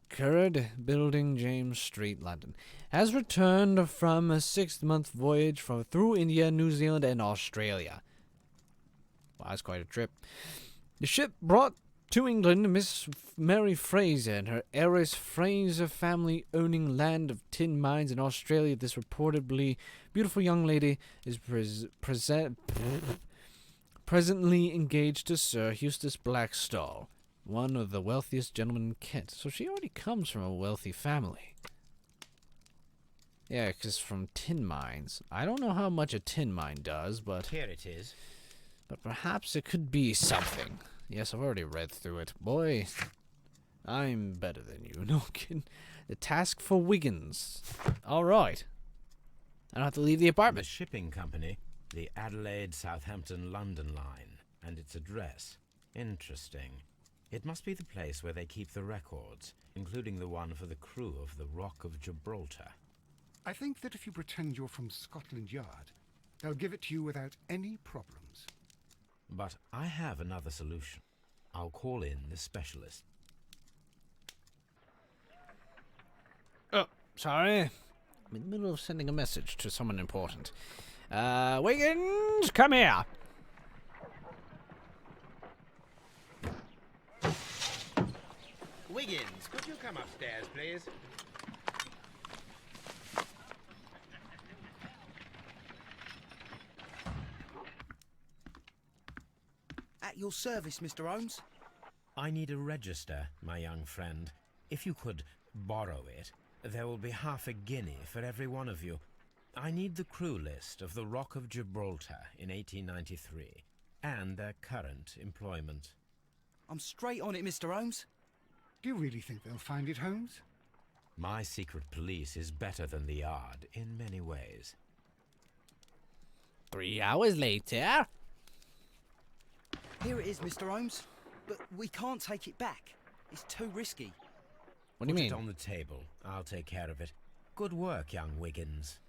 Currad Building, James Street, London, has returned from a 6-month voyage through India, New Zealand, and Australia. Wow, that's quite a trip. The ship brought to England Miss Mary Fraser and her heiress Fraser family owning land of tin mines in Australia. This reportedly beautiful young lady is presently engaged to Sir Eustace Blackstall, one of the wealthiest gentlemen in Kent. So she already comes from a wealthy family. Yeah, because from tin mines. I don't know how much a tin mine does, but... Here it is. But perhaps it could be something. Yes, I've already read through it. Boy, I'm better than you. No kidding. The task for Wiggins. All right. I don't have to leave the The apartment. shipping company, the Adelaide, Southampton, London line, and its address. Interesting. It must be the place where they keep the records, including the one for the crew of the Rock of Gibraltar. I think that if you pretend you're from Scotland Yard, they'll give it to you without any problems. But I have another solution. I'll call in the specialist. Oh, sorry. I'm in the middle of sending a message to someone important. Wiggins, come here. Wiggins, could you come upstairs, please? At your service, Mr. Holmes. I need a register, my young friend. If you could borrow it, there will be half a guinea for every one of you. I need the crew list of the Rock of Gibraltar in 1893, and their current employment. I'm straight on it, Mr. Holmes. Do you really think they'll find it, Holmes? My secret police is better than the Yard in many ways. 3 hours later. Here it is, Mr. Holmes. But we can't take it back. It's too risky. What do you Put mean? it on the table. I'll take care of it. Good work, young Wiggins.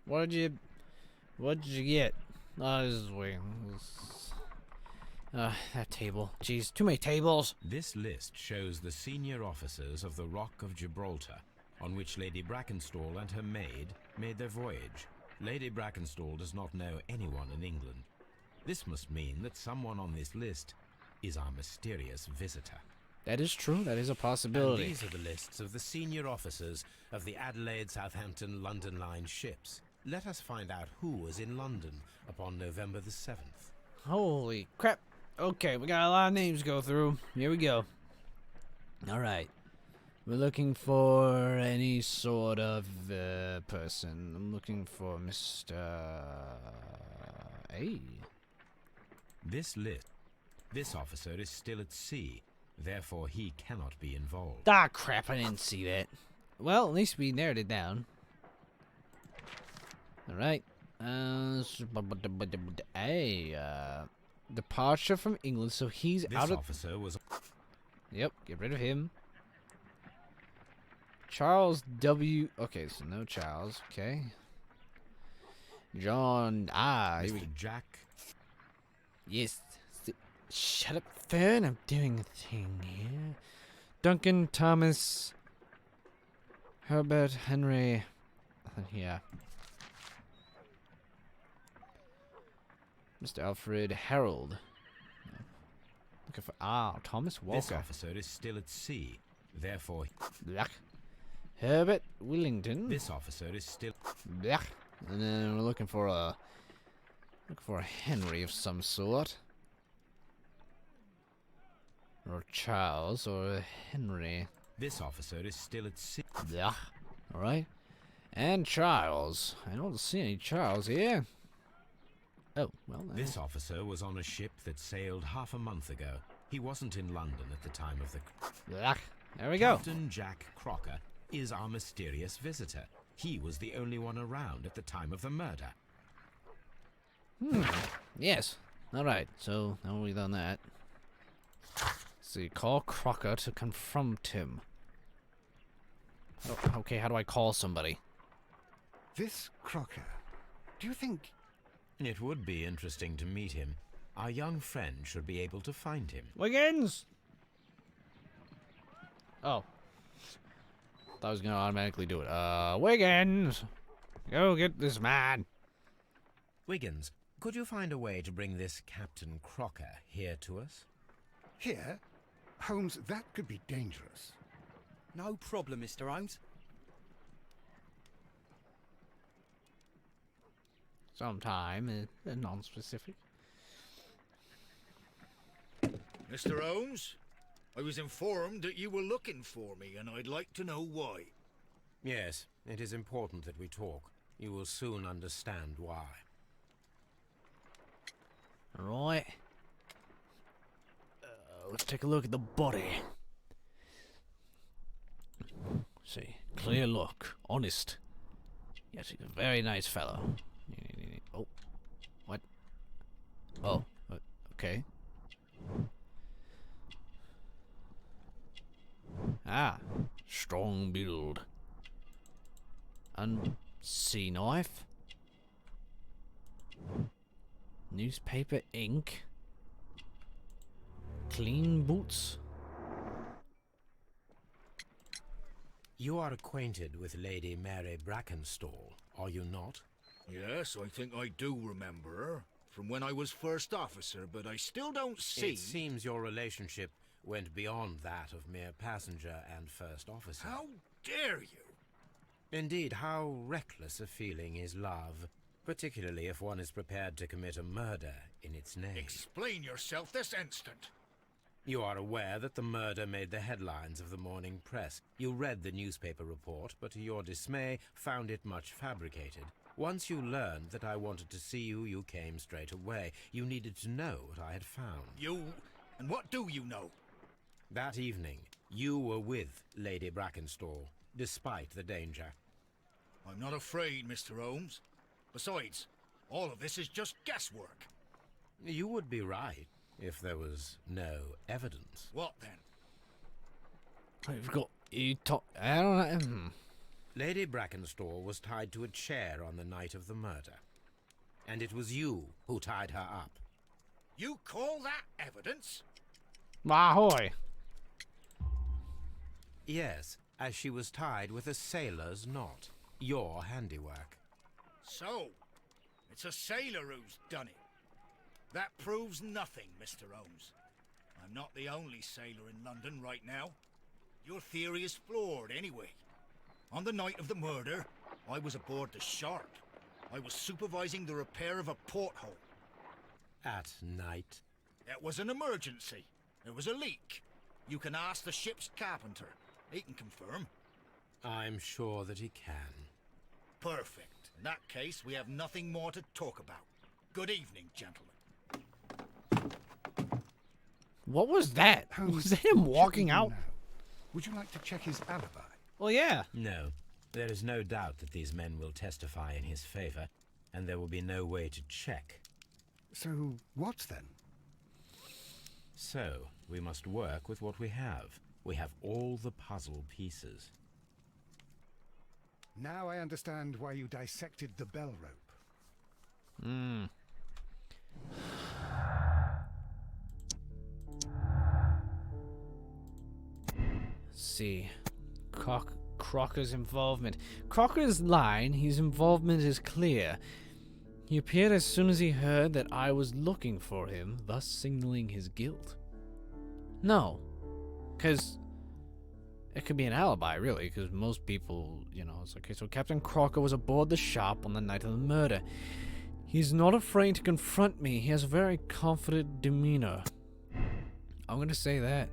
What did you get? Oh, this is weird. That table. Jeez, too many tables. This list shows the senior officers of the Rock of Gibraltar, on which Lady Brackenstall and her maid made their voyage. Lady Brackenstall does not know anyone in England. This must mean that someone on this list is our mysterious visitor. That is true. That is a And possibility. these are the lists of the senior officers of the Adelaide, Southampton, London Line ships. Let us find out who was in London upon November the 7th. Holy crap. Okay, we got a lot of names to go through. Here we go. Alright. We're looking for any sort of person. I'm looking for Mr. A. This officer is still at sea, therefore he cannot be involved. Ah, crap, I didn't see that. Well, at least we narrowed it down. Alright. Departure from England, so he's This out of... officer was... Yep, get rid of him. Charles W. Okay, so no Charles. Okay. John. Ah, here we... Mr. Jack... Yes. Shut up, Fern. I'm doing a thing here. Duncan Thomas. Herbert Henry. Nothing here. Mr. Alfred Harold. Looking for Thomas Walker. This officer is still at sea, therefore... Black. Herbert Willington. This officer is still... Black. And then we're looking for a Henry of some sort. Or Charles or a Henry. This officer is still at sea. Yeah. Alright. And Charles. I don't see any Charles here. Oh, well. This officer was on a ship that sailed half a month ago. He wasn't in London at the time of the... Yeah. There we go. Captain Jack Crocker is our mysterious visitor. He was the only one around at the time of the murder. Yes. Alright, so now we've done that. See, call Crocker to confront him. Oh, okay, how do I call somebody? This Crocker, do you think... It would be interesting to meet him. Our young friend should be able to find him. Wiggins! Oh. Thought I was gonna automatically do it. Wiggins! Go get this man. Wiggins, could you find a way to bring this Captain Crocker here to us? Here? Holmes, that could be dangerous. No problem, Mr. Holmes. Sometime, non-specific. Mr. Holmes, I was informed that you were looking for me, and I'd like to know why. Yes, it is important that we talk. You will soon understand why. Alright. Let's take a look at the body. See, clear look, honest. Yes, he's a very nice fellow. Oh, what? Oh, okay. Ah, strong build. And sea knife. Newspaper ink. Clean boots. You are acquainted with Lady Mary Brackenstall, are you not? Yes, I think I do remember her, from when I was first officer, but I still don't see... It seems your relationship went beyond that of mere passenger and first officer. How dare you? Indeed, how reckless a feeling is love, particularly if one is prepared to commit a murder in its name. Explain yourself this instant. You are aware that the murder made the headlines of the morning press. You read the newspaper report, but to your dismay, found it much fabricated. Once you learned that I wanted to see you, you came straight away. You needed to know what I had found. You... and what do you know? That evening, you were with Lady Brackenstall, despite the danger. I'm not afraid, Mr. Holmes. Besides, all of this is just guesswork. You would be right, if there was no evidence. What then? I've got you talk. I don't know. Lady Brackenstall was tied to a chair on the night of the murder. And it was you who tied her up. You call that evidence? Ahoy! Yes, as she was tied with a sailor's knot. Your handiwork. So, it's a sailor who's done it. That proves nothing, Mr. Holmes. I'm not the only sailor in London right now. Your theory is flawed anyway. On the night of the murder, I was aboard the Shark. I was supervising the repair of a porthole. At night? It was an emergency. There was a leak. You can ask the ship's carpenter. He can confirm. I'm sure that he can. Perfect. In that case, we have nothing more to talk about. Good evening, gentlemen. What was that? Holmes, Was that him what walking shall we out? do now? Would you like to check his alibi? Well, yeah. No, there is no doubt that these men will testify in his favor, and there will be no way to check. So, what then? So, we must work with what we have. We have all the puzzle pieces. Now I understand why you dissected the bell rope. Hmm. Let's see. Crocker's involvement. Crocker's line, his involvement is clear. He appeared as soon as he heard that I was looking for him, thus signaling his guilt. No. Because it could be an alibi, really, because most people, you know, it's okay, so Captain Crocker was aboard the shop on the night of the murder. He's not afraid to confront me. He has a very confident demeanor. I'm going to say that.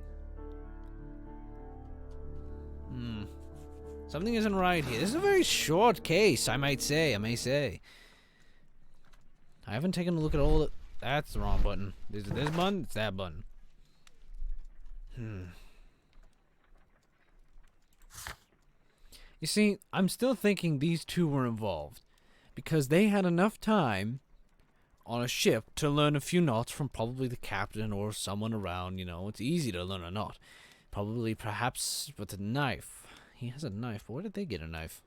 Something isn't right here. This is a very short case, I may say. I haven't taken a look at all the... That's the wrong button. Is it this button? It's that button. You see, I'm still thinking these two were involved. Because they had enough time on a ship to learn a few knots from probably the captain or someone around, you know. It's easy to learn a knot. Probably, perhaps, with a knife. He has a knife, but where did they get a knife?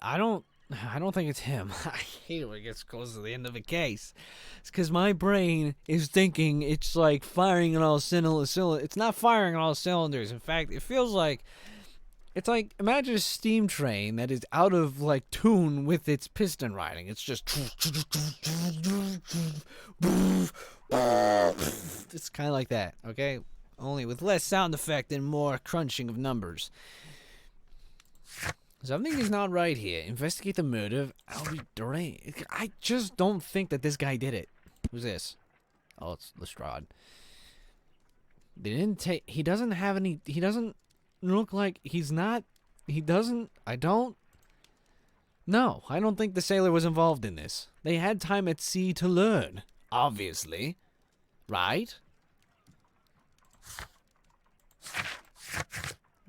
I don't think it's him. I hate it when it gets close to the end of a case. It's because my brain is thinking it's like firing on all cylinders. It's not firing on all cylinders. In fact, it feels like it's like, imagine a steam train that is out of like tune with its piston riding. It's just it's kind of like that, okay? Only with less sound effect and more crunching of numbers. Something is not right here. Investigate the murder of Albie Duran. I just don't think that this guy did it. Who's this? Oh, it's Lestrade. They didn't take... He doesn't have any... He doesn't look like... He's not... He doesn't... I don't... No, I don't think the sailor was involved in this. They had time at sea to learn. Obviously. Right?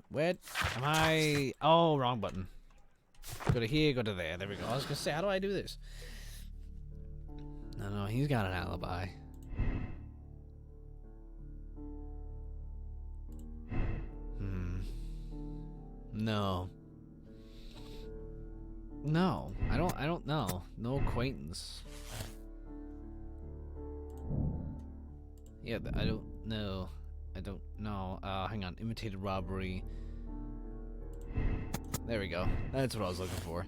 Where am I? Oh, wrong button. Go to here, go to there. There we go. I was going to say, how do I do this? No, he's got an alibi. No. No, I don't know. No acquaintance. Yeah, I don't know. Hang on. Imitated robbery. There we go. That's what I was looking for.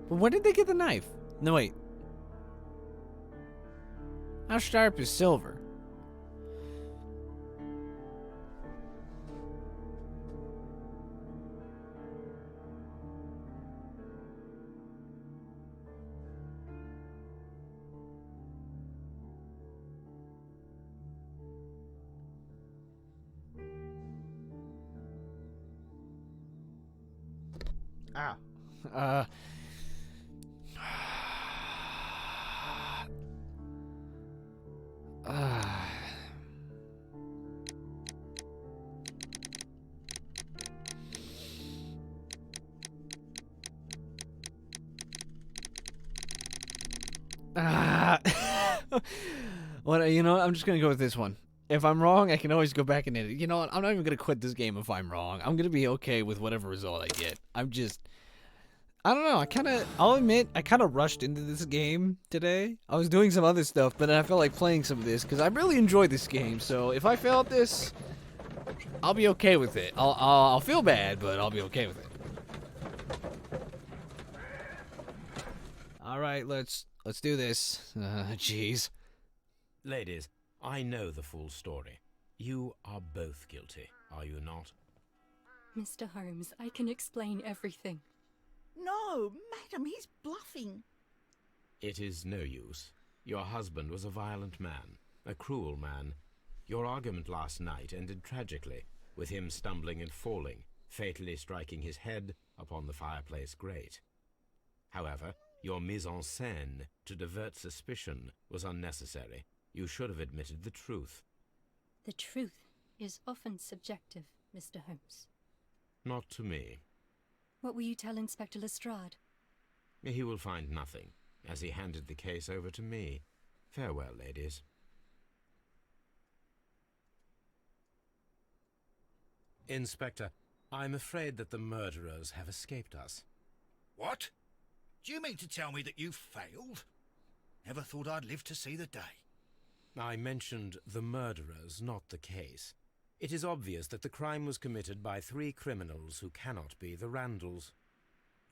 But where did they get the knife? No, wait. How sharp is silver? Ah. What, you know what? I'm just gonna go with this one. If I'm wrong, I can always go back and edit. You know what? I'm not even gonna quit this game if I'm wrong. I'm gonna be okay with whatever result I get. I don't know. I'll admit, I kind of rushed into this game today. I was doing some other stuff, but then I felt like playing some of this because I really enjoyed this game. So if I fail at this, I'll be okay with it. I'll feel bad, but I'll be okay with it. All right, let's do this. Jeez. Ladies, I know the full story. You are both guilty, are you not? Mr. Holmes, I can explain everything. No, madam, he's bluffing. It is no use. Your husband was a violent man, a cruel man. Your argument last night ended tragically, with him stumbling and falling, fatally striking his head upon the fireplace grate. However, your mise en scène to divert suspicion was unnecessary. You should have admitted the truth. The truth is often subjective, Mr. Holmes. Not to me. What will you tell Inspector Lestrade? He will find nothing, as he handed the case over to me. Farewell, ladies. Inspector, I'm afraid that the murderers have escaped us. What? Do you mean to tell me that you failed? Never thought I'd live to see the day. I mentioned the murderers, not the case. It is obvious that the crime was committed by 3 criminals who cannot be the Randalls.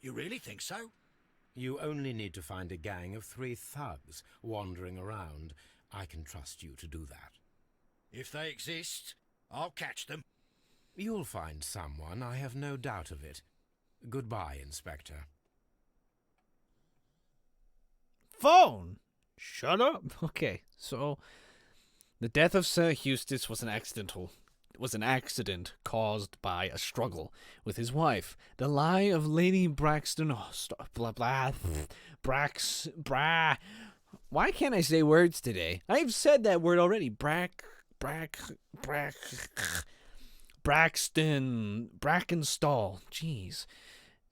You really think so? You only need to find a gang of 3 thugs wandering around. I can trust you to do that. If they exist, I'll catch them. You'll find someone, I have no doubt of it. Goodbye, Inspector. Phone! Shut up. Okay, so the death of Sir Eustace was an accident caused by a struggle with his wife. The lie of Lady Braxton, why can't I say words today? I've said that word already. Brackenstall. Jeez.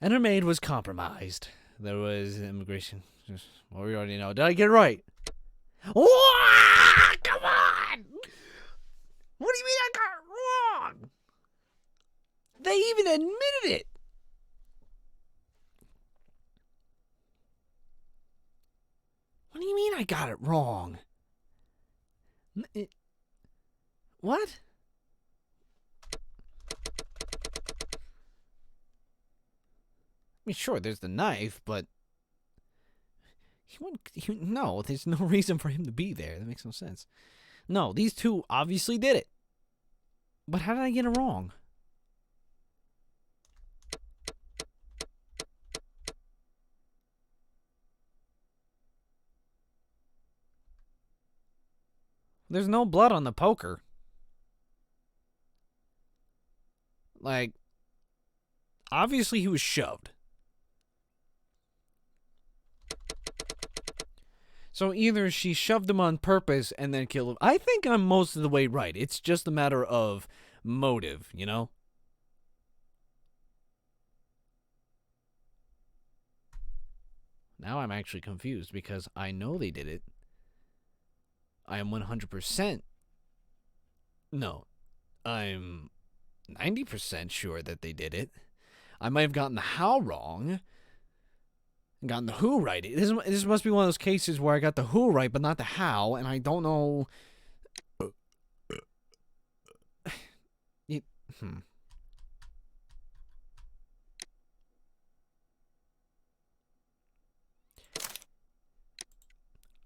And her maid was compromised. There was immigration. Well, we already know. Did I get it right? Whoa! Come on! What do you mean I got it wrong? They even admitted it. What do you mean I got it wrong? What? I mean, sure, there's the knife, but no, there's no reason for him to be there. That makes no sense. No, these 2 obviously did it. But how did I get it wrong? There's no blood on the poker. Like, obviously he was shoved. So either she shoved him on purpose and then killed him. I think I'm most of the way right. It's just a matter of motive, you know? Now I'm actually confused because I know they did it. I am 100%. No. I'm 90% sure that they did it. I might have gotten the how wrong. Gotten the who right. This must be one of those cases where I got the who right, but not the how, and I don't know.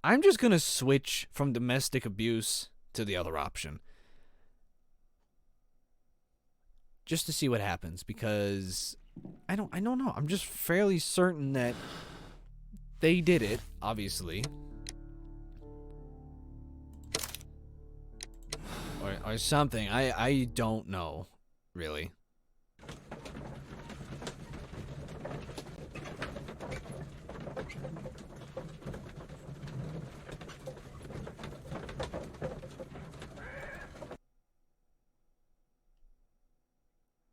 I'm just gonna switch from domestic abuse to the other option. Just to see what happens, because I don't know. I'm just fairly certain that they did it, obviously. Or something. I don't know, really.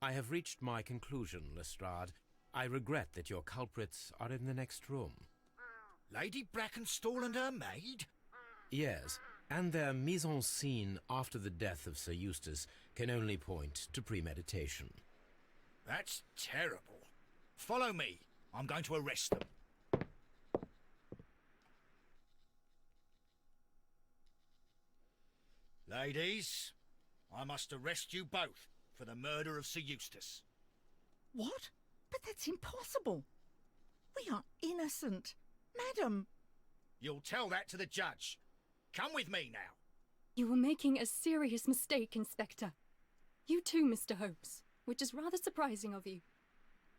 I have reached my conclusion, Lestrade. I regret that your culprits are in the next room. Lady Brackenstall and her maid? Yes, and their mise-en-scene after the death of Sir Eustace can only point to premeditation. That's terrible. Follow me. I'm going to arrest them. Ladies, I must arrest you both for the murder of Sir Eustace. What? But that's impossible. We are innocent. Madam. You'll tell that to the judge. Come with me now. You were making a serious mistake, Inspector. You too, Mr. Holmes, which is rather surprising of you.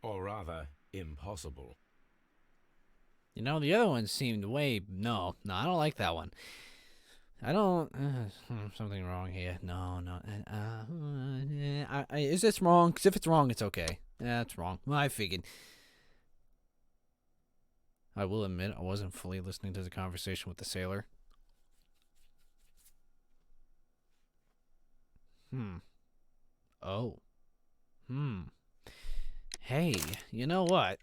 Or rather, impossible. You know, the other one seemed way... No, I don't like that one. I don't... something wrong here. No. Is this wrong? Because if it's wrong, it's okay. Yeah, it's wrong. Well, I figured. I will admit, I wasn't fully listening to the conversation with the sailor. Oh. Hey, you know what?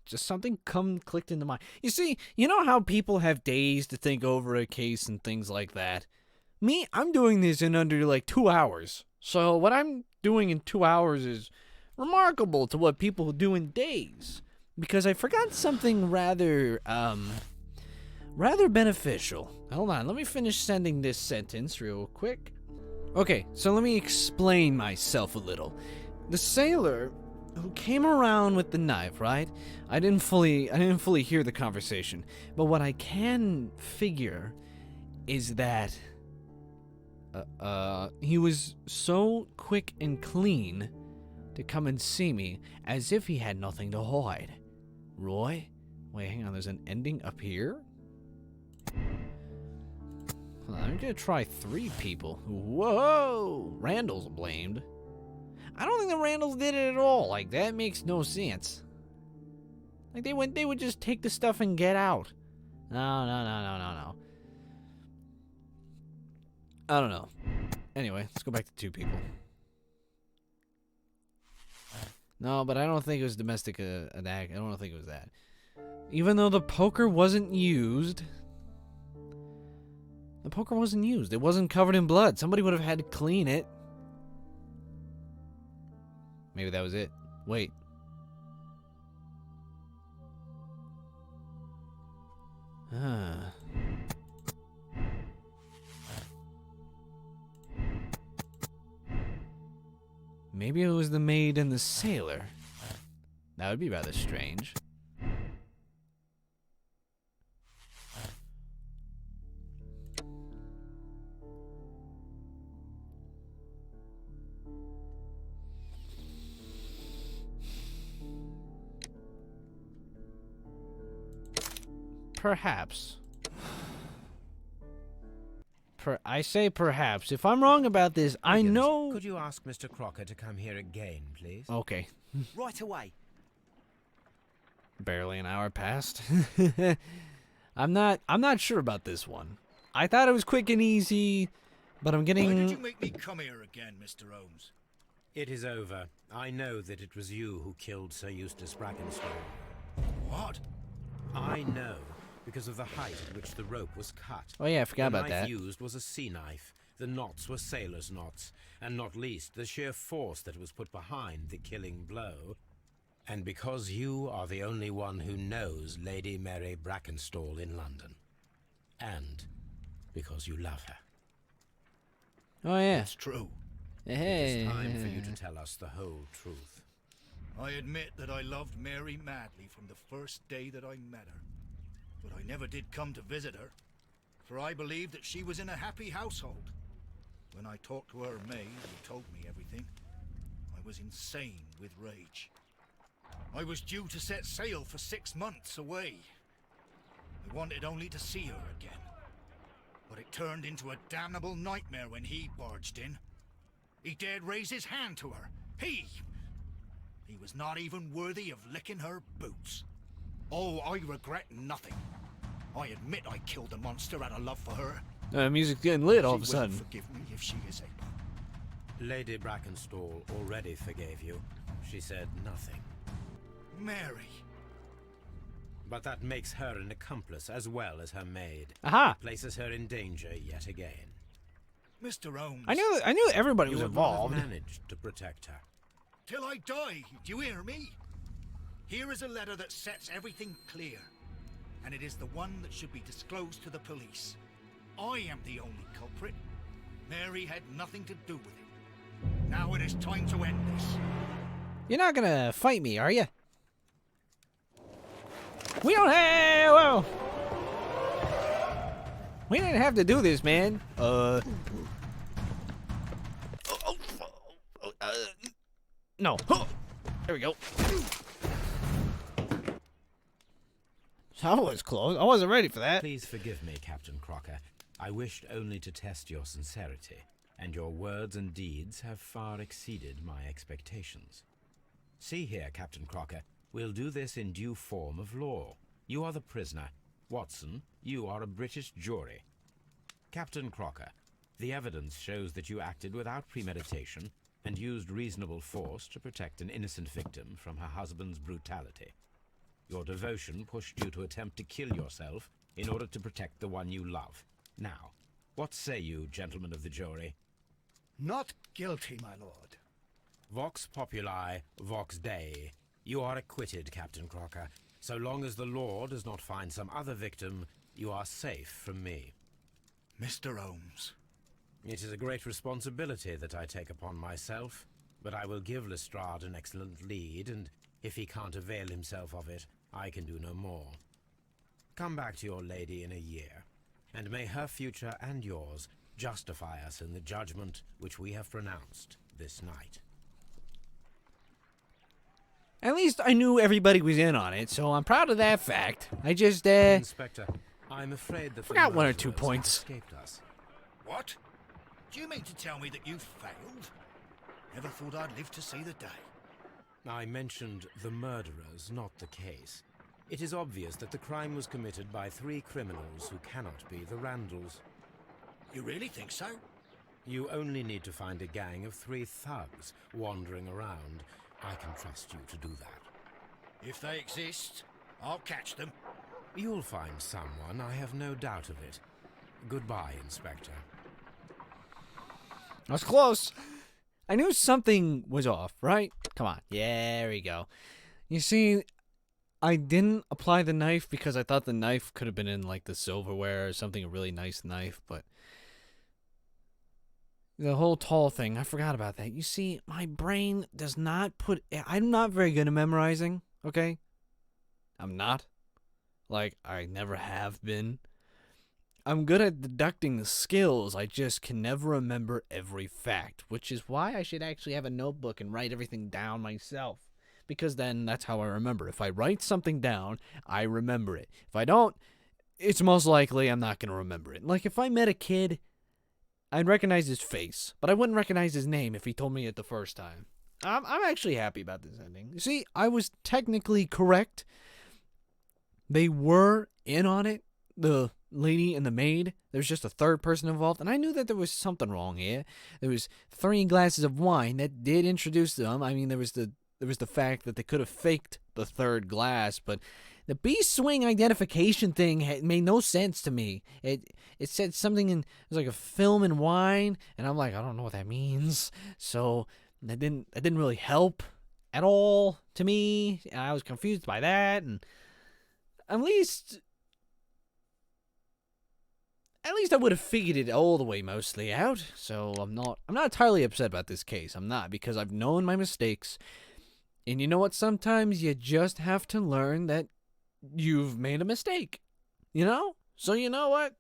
Just something clicked into my... You see, you know how people have days to think over a case and things like that? Me, I'm doing this in under like 2 hours. So what I'm doing in 2 hours is remarkable to what people do in days. Because I forgot something rather beneficial. Hold on, let me finish sending this sentence real quick. Okay, so let me explain myself a little. The sailor who came around with the knife, right? I didn't fully hear the conversation, but what I can figure is that he was so quick and clean to come and see me as if he had nothing to hide. Roy? Wait, hang on, there's an ending up here? Hold on, I'm gonna try 3 people. Whoa! Randall's blamed. I don't think the Randalls did it at all. Like, that makes no sense. Like, they would just take the stuff and get out. No. I don't know. Anyway, let's go back to 2 people. No, but I don't think it was domestic attack. I don't think it was that. Even though the poker wasn't used. The poker wasn't used. It wasn't covered in blood. Somebody would have had to clean it. Maybe that was it. Wait. Maybe it was the maid and the sailor. That would be rather strange. Perhaps. I say perhaps. If I'm wrong about this, I know... Could you ask Mr. Crocker to come here again, please? Okay. Right away. Barely an hour passed. I'm not sure about this one. I thought it was quick and easy, but I'm getting... Why did you make me come here again, Mr. Holmes? It is over. I know that it was you who killed Sir Eustace Brackenstall. What? I know, because of the height at which the rope was cut. Oh yeah, I forgot about that. The knife used was a sea knife. The knots were sailor's knots, and not least the sheer force that was put behind the killing blow. And because you are the only one who knows Lady Mary Brackenstall in London. And because you love her. Oh yeah. It's true. Hey. It is time for you to tell us the whole truth. I admit that I loved Mary madly from the first day that I met her. But I never did come to visit her, for I believed that she was in a happy household. When I talked to her maid, who told me everything, I was insane with rage. I was due to set sail for 6 months away. I wanted only to see her again. But it turned into a damnable nightmare when he barged in. He dared raise his hand to her. He was not even worthy of licking her boots. Oh, I regret nothing. I admit I killed the monster out of love for her. Music's getting lit all of a sudden. She will forgive me if she is able. Lady Brackenstall already forgave you. She said nothing. Mary. But that makes her an accomplice as well as her maid. Aha! Places her in danger yet again. Mr. Holmes. I knew everybody was You would not involved. have managed to protect her. Till I die, do you hear me? Here is a letter that sets everything clear. And it is the one that should be disclosed to the police. I am the only culprit. Mary had nothing to do with it. Now it is time to end this. You're not gonna fight me, are you? We don't have. Well, we didn't have to do this, man. No. There we go. That was close. I wasn't ready for that. Please forgive me, Captain Crocker. I wished only to test your sincerity, and your words and deeds have far exceeded my expectations. See here, Captain Crocker, we'll do this in due form of law. You are the prisoner. Watson, you are a British jury. Captain Crocker, the evidence shows that you acted without premeditation and used reasonable force to protect an innocent victim from her husband's brutality. Your devotion pushed you to attempt to kill yourself in order to protect the one you love. Now, what say you, gentlemen of the jury? Not guilty, my lord. Vox populi, vox dei. You are acquitted, Captain Crocker. So long as the law does not find some other victim, you are safe from me. Mr. Holmes. It is a great responsibility that I take upon myself, but I will give Lestrade an excellent lead, and if he can't avail himself of it, I can do no more. Come back to your lady in a year, and may her future and yours justify us in the judgment which we have pronounced this night. At least I knew everybody was in on it, so I'm proud of that fact. I just, Inspector, I'm afraid that forgot the one or two murderers points. have escaped us. What? Do you mean to tell me that you failed? Never thought I'd live to see the day. I mentioned the murderers, not the case. It is obvious that the crime was committed by 3 criminals who cannot be the Randalls. You really think so? You only need to find a gang of 3 thugs wandering around. I can trust you to do that. If they exist, I'll catch them. You'll find someone, I have no doubt of it. Goodbye, Inspector. That's close. I knew something was off, right? Come on. Yeah, there we go. You see, I didn't apply the knife because I thought the knife could have been in, like, the silverware or something, a really nice knife, but the whole tall thing, I forgot about that. You see, my brain does not put... I'm not very good at memorizing, okay? I'm not. Like, I never have been. I'm good at deducting the skills, I just can never remember every fact, which is why I should actually have a notebook and write everything down myself, because then that's how I remember. If I write something down, I remember it. If I don't, it's most likely I'm not going to remember it. Like, if I met a kid, I'd recognize his face, but I wouldn't recognize his name if he told me it the first time. I'm actually happy about this ending. You see, I was technically correct. They were in on it, the lady and the maid. There's just a third person involved, and I knew that there was something wrong here. There was 3 glasses of wine that did introduce them. I mean, there was the fact that they could have faked the 3rd glass, but the B-swing identification thing made no sense to me. It said something it was like a film and wine, and I'm like, I don't know what that means. So that didn't really help at all to me. I was confused by that, and at least I would have figured it all the way mostly out. So I'm not entirely upset about this case. I'm not, because I've known my mistakes. And you know what? Sometimes you just have to learn that you've made a mistake. You know? So you know what?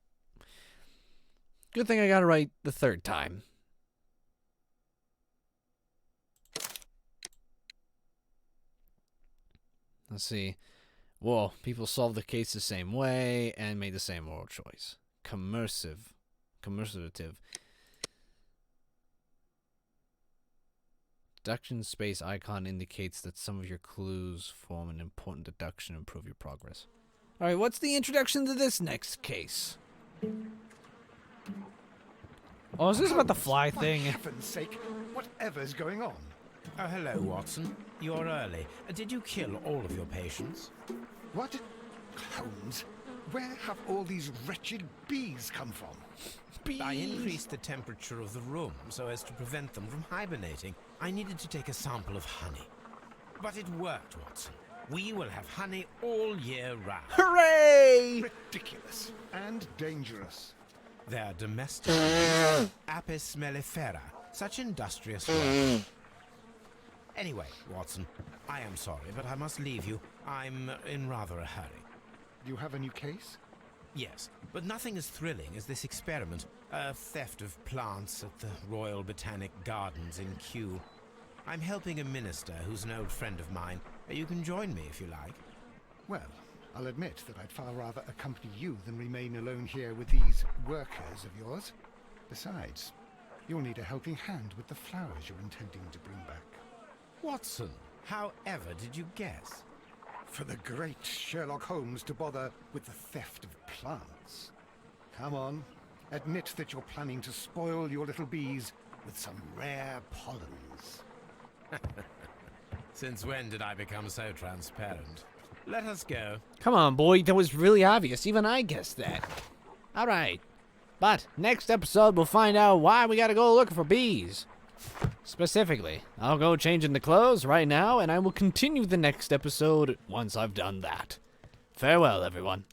Good thing I got it right the 3rd time. Let's see. Whoa, people solved the case the same way and made the same moral choice. Commerciative. Deduction space icon indicates that some of your clues form an important deduction to improve your progress. Alright, what's the introduction to this next case? Oh, is this about the fly thing? For heaven's sake, Whatever's going on? Oh, hello, Watson. You're early. Did you kill all of your patients? What? Holmes, where have all these wretched bees come from? I increased the temperature of the room so as to prevent them from hibernating. I needed to take a sample of honey. But it worked, Watson. We will have honey all year round. Hooray! Ridiculous and dangerous. They're domestic. Apis mellifera. Such industrious work. Anyway, Watson, I am sorry, but I must leave you. I'm in rather a hurry. You have a new case? Yes, but nothing as thrilling as this experiment. A theft of plants at the Royal Botanic Gardens in Kew. I'm helping a minister who's an old friend of mine. You can join me if you like. Well, I'll admit that I'd far rather accompany you than remain alone here with these workers of yours. Besides, you'll need a helping hand with the flowers you're intending to bring back. Watson, however did you guess? For the great Sherlock Holmes to bother with the theft of plants. Come on, admit that you're planning to spoil your little bees with some rare pollens. Since when did I become so transparent? Let us go. Come on, boy. That was really obvious. Even I guessed that. All right. But next episode, we'll find out why we gotta go looking for bees. Specifically, I'll go change into clothes right now, and I will continue the next episode once I've done that. Farewell, everyone.